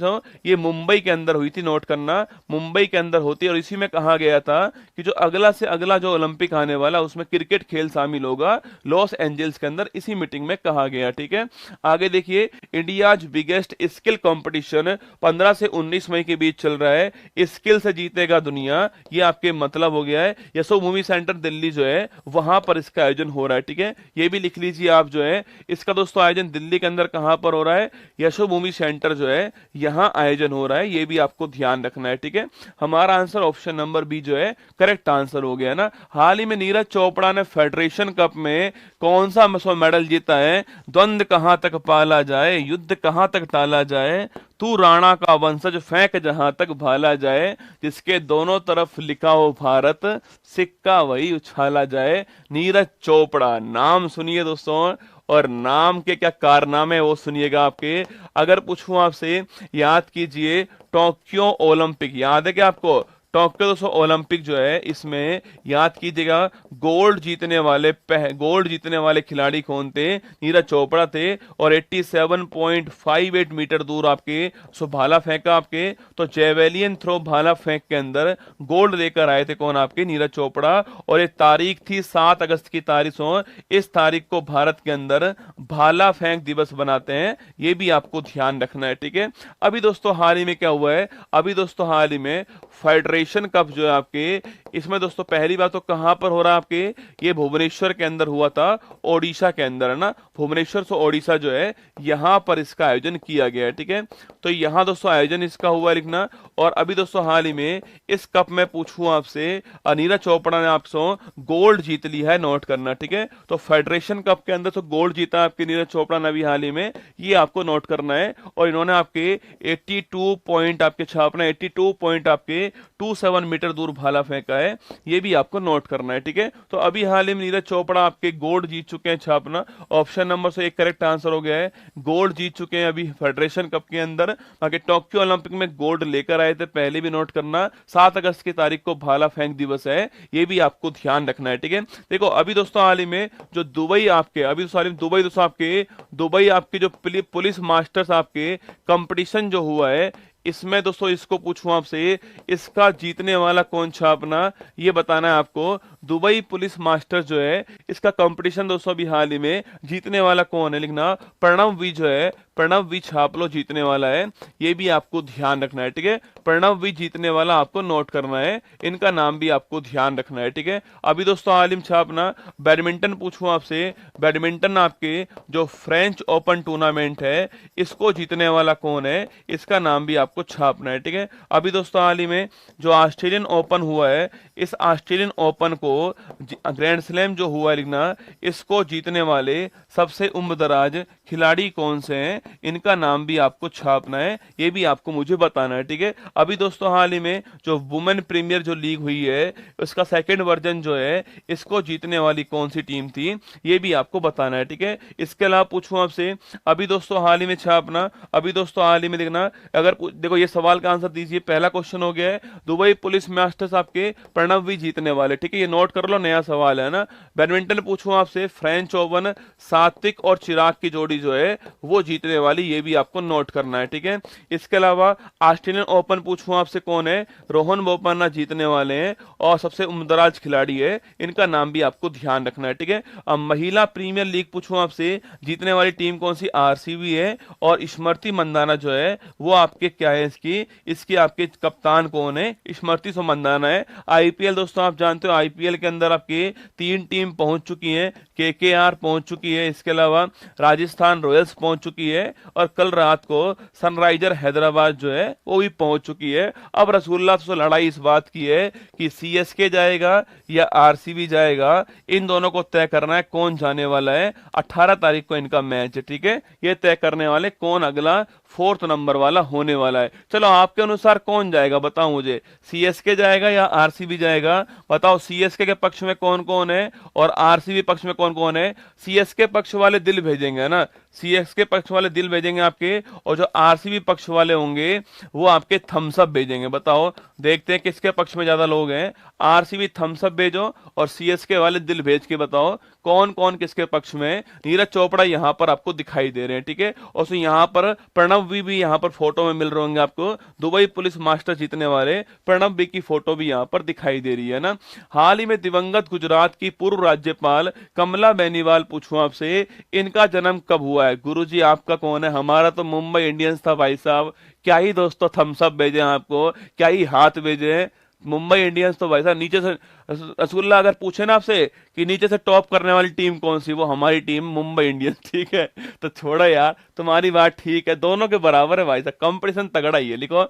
ये मुंबई के अंदर हुई थी, नोट करना, मुंबई के अंदर होती है, और इसी में कहा गया था कि जो अगला से अगला जो ओलंपिक आने वाला उसमें क्रिकेट खेल शामिल होगा लॉस एंजल्स के अंदर, इसी मीटिंग में कहा गया। ठीक है, आगे देखिए, इंडियाज बिगेस्ट स्किल कंपटीशन 15 से 19 मई के बीच चल रहा है। स्किल से जीतेगा दुनिया, ये आपके मतलब हो गया है। यशो मूवी सेंटर दिल्ली जो है वहां पर इसका आयोजन हो रहा है। ठीक है, ये भी लिख लीजिए आप जो है इसका दोस्तों आयोजन दिल्ली के अंदर कहां पर हो रहा है, यशो मूवी सेंटर जो है यहां आयोजन हो रहा है, ये भी आपको ध्यान रखना है। ठीक है, हमारा आंसर ऑप्शन नंबर बी जो है करेक्ट आंसर हो गया ना। हाल ही में नीरज चोपड़ा ने फेडरेशन कप में कौन सा मेडल जीता है? द्वंद्व कहां तक पाला जाए, युद्ध कहां तक टाला जाए, तू राणा का वंशज फेंक जहां तक भाला जाए, जिसके दोनों तरफ लिखा हो भारत, सिक्का वही उछाला जाए। नीरज चोपड़ा, नाम सुनिए दोस्तों, और नाम के क्या कारनामे वो सुनिएगा आपके। अगर पूछूं आपसे, याद कीजिए टोक्यो ओलंपिक, याद है क्या आपको? टोक्यो दोस्तों ओलंपिक जो है इसमें याद कीजिएगा गोल्ड जीतने वाले खिलाड़ी कौन थे? नीरज चोपड़ा थे, और 87.58 मीटर दूर आपके सो भाला फेंका आपके। तो जेवेलियन थ्रो भाला फेंक के अंदर गोल्ड लेकर आए थे कौन? आपके नीरज चोपड़ा। और ये तारीख थी 7 अगस्त की तारीख। इस तारीख को भारत के अंदर भाला फेंक दिवस बनाते हैं, ये भी आपको ध्यान रखना है। ठीक है, अभी दोस्तों हाल ही में क्या हुआ है? अभी दोस्तों हाल ही में फेडरेशन कप जो है आपके, इसमें दोस्तों पहली बार तो कहां पर हो रहा है आपके? ये भुवनेश्वर के अंदर हुआ था, ओडिशा के अंदर है ना। भुवनेश्वर से ओडिशा जो है यहां पर इसका आयोजन किया गया है। ठीक है, तो यहां दोस्तों आयोजन इसका हुआ है लिखना। और अभी दोस्तों हाल ही में इस कप में पूछूं आपसे, नीरज चोपड़ा ने आपसे गोल्ड जीत ली है, नोट करना। ठीक है, तो फेडरेशन कप के अंदर तो गोल्ड जीता आपके नीरज चोपड़ा ने अभी हाल ही में, ये आपको नोट करना है। और इन्होंने आपके 82 पॉइंट आपके छापना, 82 पॉइंट आपके 27 मीटर दूर भाला फेंका है, ये भी आपको नोट करना है। ठीक है, तो अभी हाल ही में नीरज चोपड़ा आपके गोल्ड जीत चुके हैं छापना। ऑप्शन नंबर से एक करेक्ट आंसर हो गया है, गोल्ड जीत चुके हैं अभी फेडरेशन कप के अंदर। बाकी टोक्यो ओलंपिक में गोल्ड लेकर आए थे, पहले भी नोट करना। 7 अगस्त की तारीख को भाला फेंक दिवस है, ये भी आपको ध्यान रखना है। ठीक है, देखो अभी दोस्तों हाल ही में जो दुबई आपके, अभी दुबई दोस्तों आपके जो पुलिस मास्टर्स आपके कंपटीशन जो हुआ है, इसमें दोस्तों इसको पूछूं आपसे, इसका जीतने वाला कौन छापना, ये बताना है आपको। दुबई पुलिस मास्टर जो है इसका कंपटीशन दोस्तों अभी हाल ही में जीतने वाला कौन है लिखना। प्रणव वी जो है, प्रणव वी छाप लो, जीतने वाला है, ये भी आपको ध्यान रखना है। ठीक है, प्रणव वी जीतने वाला आपको नोट करना है, इनका नाम भी आपको ध्यान रखना है। ठीक है, अभी दोस्तों आलिम छापना बैडमिंटन पूछूं आपसे, बैडमिंटन आपके जो फ्रेंच ओपन टूर्नामेंट है इसको जीतने वाला कौन है, इसका नाम भी आपको छापना है। ठीक है, अभी दोस्तों हाल ही में जो ऑस्ट्रेलियन ओपन हुआ है, इस ऑस्ट्रेलियन ओपन को ग्रैंड स्लैम जो हुआ है लिखना, इसको जीतने वाले सबसे उम्रदराज खिलाड़ी कौन से हैं, इनका नाम भी आपको छापना है, ये भी आपको मुझे बताना है। ठीक है, अभी दोस्तों हाल ही में जो वुमेन प्रीमियर जो लीग हुई है उसका सेकंड वर्जन जो है, इसको जीतने वाली कौन सी टीम थी, ये भी आपको बताना है। ठीक है, इसके अलावा पूछूं आपसे, अभी दोस्तों हाल ही में छापना, अभी दोस्तों हाल ही में देखना, अगर देखो ये सवाल का आंसर दीजिए। पहला क्वेश्चन हो गया है दुबई पुलिस मास्टर्स आपके प्रणव भी जीतने वाले। ठीक है, ये नोट कर लो, नया सवाल है ना। बैडमिंटन पूछूं आपसे, फ्रेंच ओपन सात्विक और चिराग की जोड़ी जो है वो जीतने वाली, ये भी आपको नोट करना है। ठीक है, इसके अलावा ऑस्ट्रेलियन ओपन पूछूं आपसे कौन है, रोहन बोपन्ना जीतने वाले हैं और सबसे उम्रदराज खिलाड़ी है, इनका नाम भी आपको ध्यान रखना है। ठीक है, अब महिला प्रीमियर लीग पूछूं आपसे, जीतने वाली टीम कौन सी, आरसीबी है, और स्मृति मंदाना जो है वो आपके क्या है, इसकी आपके कप्तान कौन है, स्मृति मंदाना है। आईपीएल दोस्तों आप जानते हो, आईपीएल के अंदर आपके 3 टीम पहुंच चुकी हैं, केकेआर पहुंच चुकी है, इसके अलावा राजस्थान रॉयल्स पहुंच चुकी है, और कल रात को सनराइजर हैदराबाद जो है वो भी पहुंच चुकी है। अब रसूलुल्लाह से लड़ाई इस बात की है कि सीएसके जाएगा या आरसीबी जाएगा, इन दोनों को तय करना है कौन जाने वाला है। 18 तारीख को इनका मैच है। ठीक है, ये तय करने वाले कौन अगला 4th नंबर वाला होने वाला है। चलो आपके अनुसार कौन जाएगा बताओ मुझे, सीएसके जाएगा या आरसीबी जाएगा, बताओ। सीएसके के पक्ष में कौन कौन है और आरसीबी पक्ष में कौन कौन है? सीएसके पक्ष वाले दिल भेजेंगे ना, सीएसके पक्ष वाले दिल भेजेंगे आपके, और जो आरसीबी पक्ष वाले होंगे वो आपके थम्स अप भेजेंगे। बताओ, देखते हैं किसके पक्ष में ज्यादा लोग हैं। आरसीबी थम्स अप भेजो और सीएसके वाले दिल भेज के बताओ कौन कौन किसके पक्ष में। नीरज चोपड़ा यहाँ पर आपको दिखाई दे रहे हैं, ठीक है। और फिर यहाँ पर प्रणब भी यहाँ पर फोटो में मिल रहे होंगे आपको, दुबई पुलिस मास्टर जीतने वाले प्रणब की फोटो भी यहाँ पर दिखाई दे रही है ना। हाल ही में दिवंगत गुजरात की पूर्व राज्यपाल कमला बेनीवाल, पूछूं आपसे, इनका जन्म कब हुआ है? गुरुजी आपका कौन है? हमारा तो मुंबई इंडियंस था भाई साहब। क्या ही दोस्तों थम्स अप भेजे आपको, क्या ही हाथ भेजे। मुंबई इंडियंस तो भाई साहब नीचे से, रसगुल्ला अगर पूछे ना आपसे कि नीचे से टॉप करने वाली टीम कौन सी, वो हमारी टीम मुंबई इंडियंस, ठीक है। तो छोड़ो यार, तुम्हारी बात ठीक है, दोनों के बराबर है भाई साहब, कंपटीशन तगड़ा ही है। लिखो,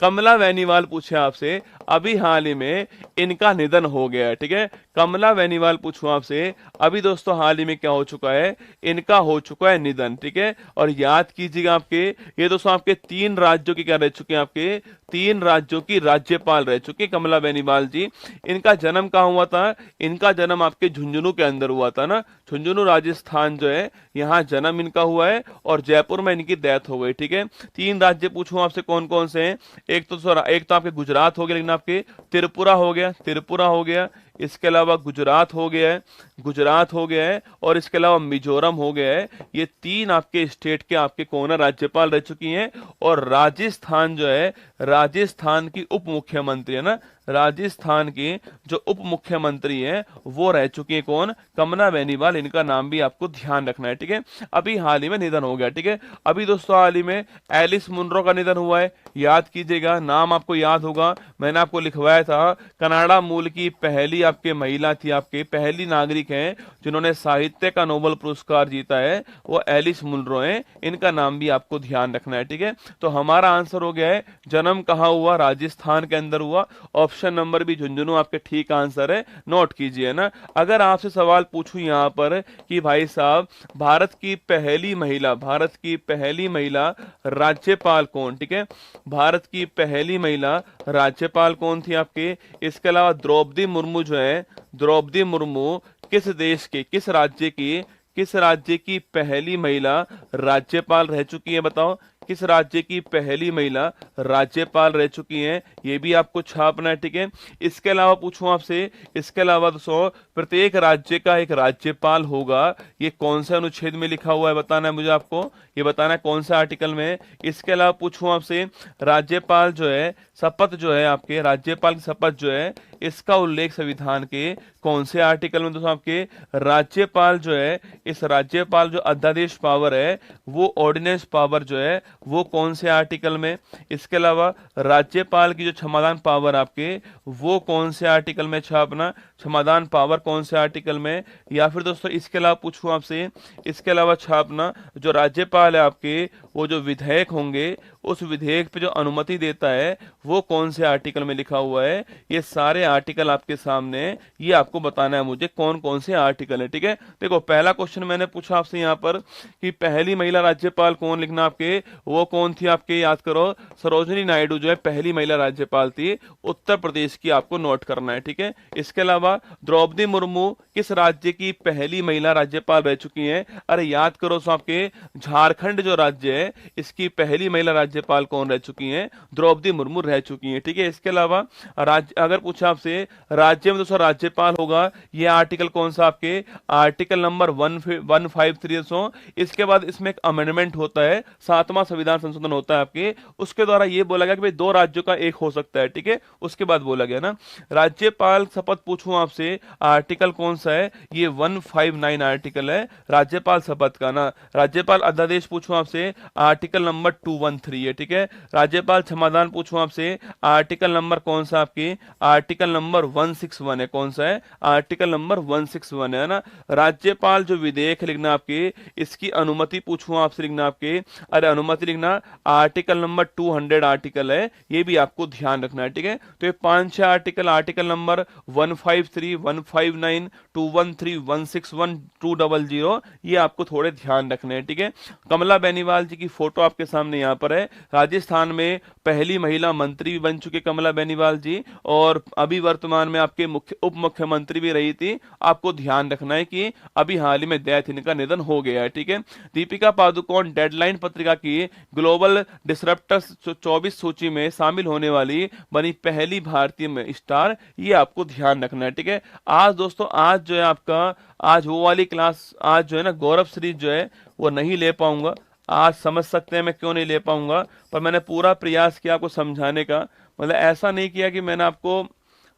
कमला बेनीवाल पूछे आपसे, अभी हाल ही में इनका निधन हो गया है, ठीक है। कमला बेनीवाल पूछूं आपसे, अभी दोस्तों हाल ही में क्या हो चुका है? इनका हो चुका है निधन, ठीक है। और याद कीजिएगा आपके, ये दोस्तों आपके 3 राज्यों की क्या रह चुके हैं? आपके 3 राज्यों की राज्यपाल रह चुके कमला बेनीवाल जी। इनका जन्म कहाँ हुआ था? इनका जन्म आपके झुंझुनू के अंदर हुआ था ना, झुंझुनू राजस्थान जो है, यहाँ जन्म इनका हुआ है और जयपुर में इनकी डेथ हो गई, ठीक है। 3 राज्य पूछूं आपसे कौन कौन से हैं? एक तो आपके गुजरात हो गया, लेकिन आपके त्रिपुरा हो गया, त्रिपुरा हो गया, इसके अलावा गुजरात हो गया है, गुजरात हो गया है, और इसके अलावा मिजोरम हो गया है। ये 3 आपके स्टेट के आपके कौन है? राज्यपाल रह चुकी हैं। और राजस्थान जो है, राजस्थान की उप मुख्यमंत्री है ना, राजस्थान की जो उप मुख्यमंत्री हैं वो रह चुकी है कौन? कमला बेनीवाल। इनका नाम भी आपको ध्यान रखना है, ठीक है। अभी हाल ही में निधन हो गया, ठीक है। अभी दोस्तों हाल ही में एलिस मुनरो का निधन हुआ है, याद कीजिएगा, नाम आपको याद होगा, मैंने आपको लिखवाया था। कनाडा मूल की पहली आपके महिला थी, आपके पहली नागरिक हैं जिन्होंने साहित्य का नोबेल पुरस्कार जीता है, वो एलिस मुनरो हैं। इनका नाम भी आपको ध्यान रखना है, ठीक है। तो हमारा आंसर हो गया है, जन्म कहाँ हुआ? राजस्थान के अंदर हुआ। ऑप्शन नंबर भी झुंझुनू आपके ठीक आंसर है, नोट कीजिए ना। अगर आपसे सवाल पूछूं यहाँ पर कि भाई साहब भारत की पहली महिला, भारत की पहली महिला राज्यपाल कौन, ठीक है, भारत की पहली महिला राज्यपाल कौन थी आपके? इसके अलावा द्रौपदी मुर्मू जो है, द्रौपदी मुर्मू किस देश के, किस राज्य की, किस राज्य की पहली महिला राज्यपाल रह चुकी है? बताओ, किस राज्य की पहली महिला राज्यपाल रह चुकी हैं? ये भी आपको छापना है, ठीक है। इसके अलावा पूछूं आपसे, इसके अलावा दोस्तों प्रत्येक राज्य का एक राज्यपाल होगा, ये कौन से अनुच्छेद में लिखा हुआ है बताना है मुझे आपको, ये बताना है कौन से आर्टिकल में। इसके अलावा पूछूं आपसे, राज्यपाल जो है शपथ जो है आपके, राज्यपाल की शपथ जो है, इसका उल्लेख संविधान के कौन से आर्टिकल में? दोस्तों आपके राज्यपाल जो है, इस राज्यपाल जो अध्यादेश पावर है, वो ऑर्डिनेंस पावर जो है, वो कौन से आर्टिकल में? इसके अलावा राज्यपाल की जो क्षमादान पावर आपके, वो कौन से आर्टिकल में छापना? क्षमादान पावर कौन से आर्टिकल में? या फिर दोस्तों इसके अलावा पूछूं आपसे, इसके अलावा छापना जो राज्यपाल है आपके, वो जो विधेयक होंगे, उस विधेयक पे जो अनुमति देता है, वो कौन से आर्टिकल में लिखा हुआ है? ये सारे आर्टिकल आपके सामने, ये आपको बताना है मुझे कौन कौन से आर्टिकल है, ठीक है। देखो, पहला क्वेश्चन मैंने पूछा आपसे यहाँ पर कि पहली महिला राज्यपाल कौन, लिखना आपके, वो कौन थी आपके? याद करो, सरोजिनी नायडू जो है पहली महिला राज्यपाल थी, उत्तर प्रदेश की, आपको नोट करना है, ठीक है। इसके अलावा द्रौपदी मुर्मू किस राज्य की पहली महिला राज्यपाल रह चुकी हैं? अरे याद करो, सो आपके झारखंड जो राज्य है, इसकी पहली महिला राज्यपाल कौन रह चुकी हैं? द्रौपदी मुर्मू रह चुकी हैं, ठीक है। इसके अलावा राज्य, अगर पूछा आपसे राज्य में दोस्तों राज्यपाल होगा, ये आर्टिकल कौन सा आपके? Article number 153। इसके बाद इसमें एक अमेंडमेंट होता है, 7वां संविधान संशोधन होता है आपके, उसके द्वारा ये बोला गया कि भाई 2 राज्यों का एक हो सकता है, ठीक है। उसके बाद बोला गया ना, राज्यपाल शपथ पूछूं आपसे, आर्टिकल कौन सा है? ये 159 आर्टिकल है राज्यपाल शपथ का ना। राज्यपाल अध्यादेश पूछूं आपसे, आर्टिकल नंबर 213 है, ठीक है। राज्यपाल क्षमादान पूछूं आपसे, आर्टिकल नंबर कौन सा आपकी? आर्टिकल नंबर 161 है, कौन सा है? आर्टिकल नंबर 161 है ना। राज्यपाल जो विधेयक लिखना आपके, इसकी अनुमति पूछूं आपसे, लिखना आपके, अरे अनुमति लिखना, आर्टिकल नंबर 200 आर्टिकल है, ये भी आपको ध्यान रखना है, ठीक है। तो ये 5-6 आर्टिकल, आर्टिकल नंबर 153, 159, 213, 161, 200, ये आपको थोड़े ध्यान रखने हैं, ठीक है। कमला बेनीवाल जी की फोटो आपके सामने यहाँ पर है, राजस्थान में पहली महिला मंत्री भी बन चुके कमला बेनीवाल जी, और अभी वर्तमान में आपके उप मुख्यमंत्री भी रही थी। आपको ध्यान रखना है कि अभी हाल ही में डेथ इनका निधन हो गया है, ठीक है। दीपिका पादुकोण डेडलाइन पत्रिका की ग्लोबल डिसरप्टर्स 24 सूची में शामिल होने वाली बनी पहली भारतीय स्टार, ये आपको ध्यान रखना है, ठीक है। आज दोस्तों, आज जो है आपका, आज वो वाली क्लास, आज जो है ना गौरव सीरीज जो है वो नहीं ले पाऊंगा। आज समझ सकते हैं मैं क्यों नहीं ले पाऊंगा, पर मैंने पूरा प्रयास किया आपको समझाने का। मतलब ऐसा नहीं किया कि मैंने आपको,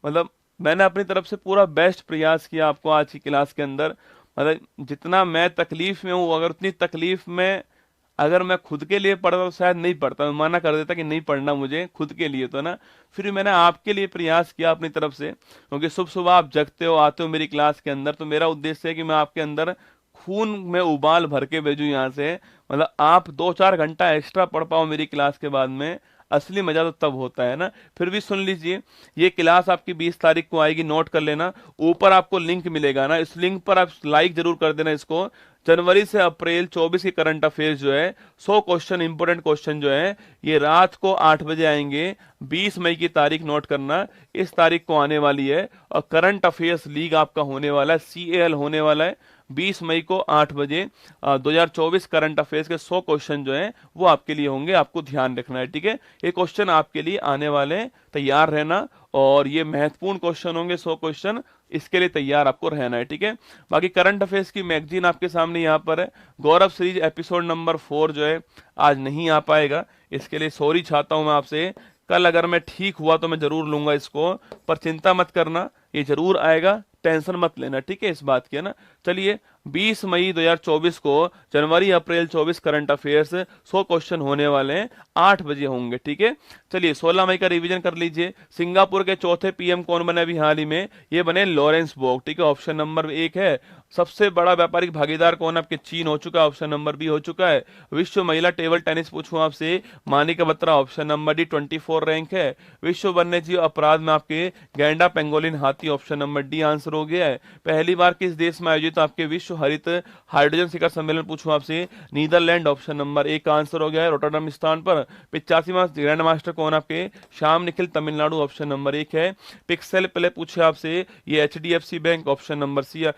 मतलब मैंने अपनी तरफ से पूरा बेस्ट प्रयास किया आपको आज की क्लास के अंदर। मतलब जितना मैं तकलीफ में हूँ, अगर उतनी तकलीफ में अगर मैं खुद के लिए पढ़ता तो शायद नहीं पढ़ता, मैं मना कर देता कि नहीं पढ़ना मुझे खुद के लिए, तो ना फिर भी मैंने आपके लिए प्रयास किया अपनी तरफ से, क्योंकि सुबह सुबह आप जगते हो, आते हो मेरी क्लास के अंदर, तो मेरा उद्देश्य है कि मैं आपके अंदर खून में उबाल भर के भेजूं यहाँ से। मतलब आप 2-4 घंटा एक्स्ट्रा पढ़ पाओ मेरी क्लास के बाद में, असली मजा तो तब होता है ना। फिर भी सुन लीजिए, ये क्लास आपकी 20 तारीख को आएगी, नोट कर लेना। ऊपर आपको लिंक मिलेगा ना, इस लिंक पर आप लाइक जरूर कर देना इसको। जनवरी से अप्रैल 24 के करंट अफेयर्स जो है 100 क्वेश्चन, इंपोर्टेंट क्वेश्चन जो है ये रात को 8 बजे आएंगे। 20 मई की तारीख नोट करना, इस तारीख को आने वाली है। और करंट अफेयर्स लीग आपका होने वाला है, CAL होने वाला है 20 मई को 8 बजे। 2024 करंट अफेयर्स के 100 क्वेश्चन जो हैं वो आपके लिए होंगे, आपको ध्यान रखना है, ठीक है। ये क्वेश्चन आपके लिए आने वाले हैं, तैयार रहना। और ये महत्वपूर्ण क्वेश्चन होंगे 100 क्वेश्चन, इसके लिए तैयार आपको रहना है, ठीक है। बाकी करंट अफेयर्स की मैगजीन आपके सामने यहाँ पर है। गौरव सीरीज एपिसोड नंबर 4 जो है आज नहीं आ पाएगा, इसके लिए सॉरी चाहता हूं मैं आपसे। कल अगर मैं ठीक हुआ तो मैं जरूर लूंगा इसको, पर चिंता मत करना, ये जरूर आएगा, टेंशन मत लेना, ठीक है, इस बात की, है ना। चलिए, 20 मई 2024 को जनवरी अप्रैल 24 करंट अफेयर्स 100 क्वेश्चन होने वाले हैं, 8 बजे होंगे, ठीक है। चलिए, 16 मई का रिवीजन कर लीजिए। सिंगापुर के चौथे PM कौन बने अभी हाल ही में? ये बने लॉरेंस बोग, ठीक है, ऑप्शन नंबर 1 है। सबसे बड़ा व्यापारिक भागीदार कौन? आपके चीन हो चुका है, ऑप्शन नंबर B हो चुका है। विश्व महिला टेबल टेनिस पूछूं आपसे, Manika Batra, option number D 24 rank है। विश्व वन्य जीव अपराध में आपके गैंडा पेंगोलिन हाथी, ऑप्शन नंबर D आंसर हो गया है। पहली बार किस देश में आयोजित आपके विश्व हरित हाइड्रोजन शिखर सम्मेलन पूछूं आपसे, नीदरलैंड, ऑप्शन नंबर A का आंसर हो गया है, रोटरडम स्थान पर। 85वां ग्रैंड मास्टर कौन आपके? श्याम निखिल, तमिलनाडु, ऑप्शन नंबर 1 है। पिक्सल प्ले पूछे आपसे, ये HDFC bank, option number C।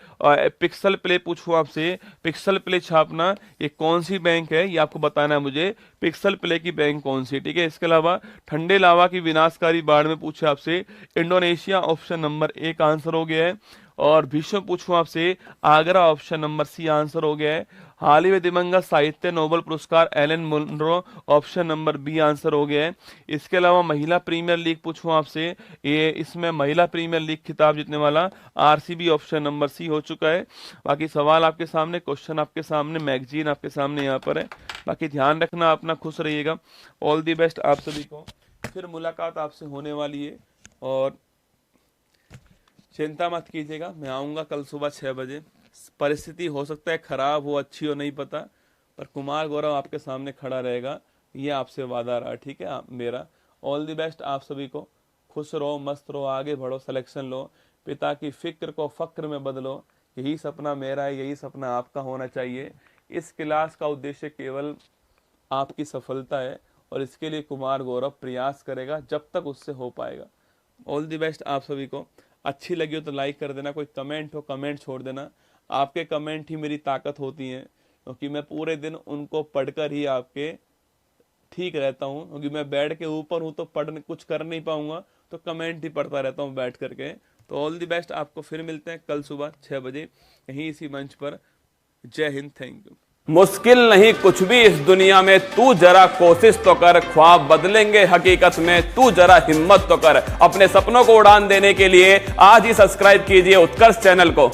Pixel play पूछूं आपसे, पिक्सल प्ले छापना ये कौन सी बैंक है, ये आपको बताना है मुझे, पिक्सल प्ले की बैंक कौन सी, ठीक है। इसके अलावा ठंडे लावा की विनाशकारी बाढ़ में पूछे आपसे, इंडोनेशिया, ऑप्शन नंबर A का आंसर हो गया है। और भीष्म पूछूं आपसे, Agra, option number C answer हो गया है। हाल ही में दिवंगत साहित्य नोबेल पुरस्कार Alan Munro, option number B answer हो गया है। इसके अलावा महिला प्रीमियर लीग पूछूं आपसे, ये इसमें महिला प्रीमियर लीग खिताब जीतने वाला RCB, ऑप्शन नंबर C हो चुका है। बाकी सवाल आपके सामने, क्वेश्चन आपके सामने, मैगजीन आपके सामने यहाँ पर है। बाकी ध्यान रखना अपना, खुश रहिएगा। ऑल दी बेस्ट आप सभी को। फिर मुलाकात आपसे होने वाली है, और चिंता मत कीजिएगा, मैं आऊँगा कल सुबह 6 बजे। परिस्थिति हो सकता है खराब हो, अच्छी हो, नहीं पता, पर कुमार गौरव आपके सामने खड़ा रहेगा, ये आपसे वादा रहा, ठीक है आप मेरा। ऑल द बेस्ट आप सभी को। खुश रहो, मस्त रहो, आगे बढ़ो, सिलेक्शन लो, पिता की फिक्र को फक्र में बदलो। यही सपना मेरा है, यही सपना आपका होना चाहिए। इस क्लास का उद्देश्य केवल आपकी सफलता है, और इसके लिए कुमार गौरव प्रयास करेगा जब तक उससे हो पाएगा। ऑल द बेस्ट आप सभी को। अच्छी लगी हो तो लाइक कर देना, कोई कमेंट हो कमेंट छोड़ देना। आपके कमेंट ही मेरी ताकत होती हैं, क्योंकि मैं पूरे दिन उनको पढ़कर ही आपके ठीक रहता हूँ, क्योंकि मैं बेड के ऊपर हूँ तो कुछ कर नहीं पाऊंगा, तो कमेंट ही पढ़ता रहता हूँ बैठ करके। तो ऑल द बेस्ट आपको। फिर मिलते हैं कल सुबह 6 बजे यहीं इसी मंच पर। जय हिंद, थैंक यू। मुश्किल नहीं कुछ भी इस दुनिया में, तू जरा कोशिश तो कर, ख्वाब बदलेंगे हकीकत में, तू जरा हिम्मत तो कर। अपने सपनों को उड़ान देने के लिए आज ही सब्सक्राइब कीजिए उत्कर्ष चैनल को।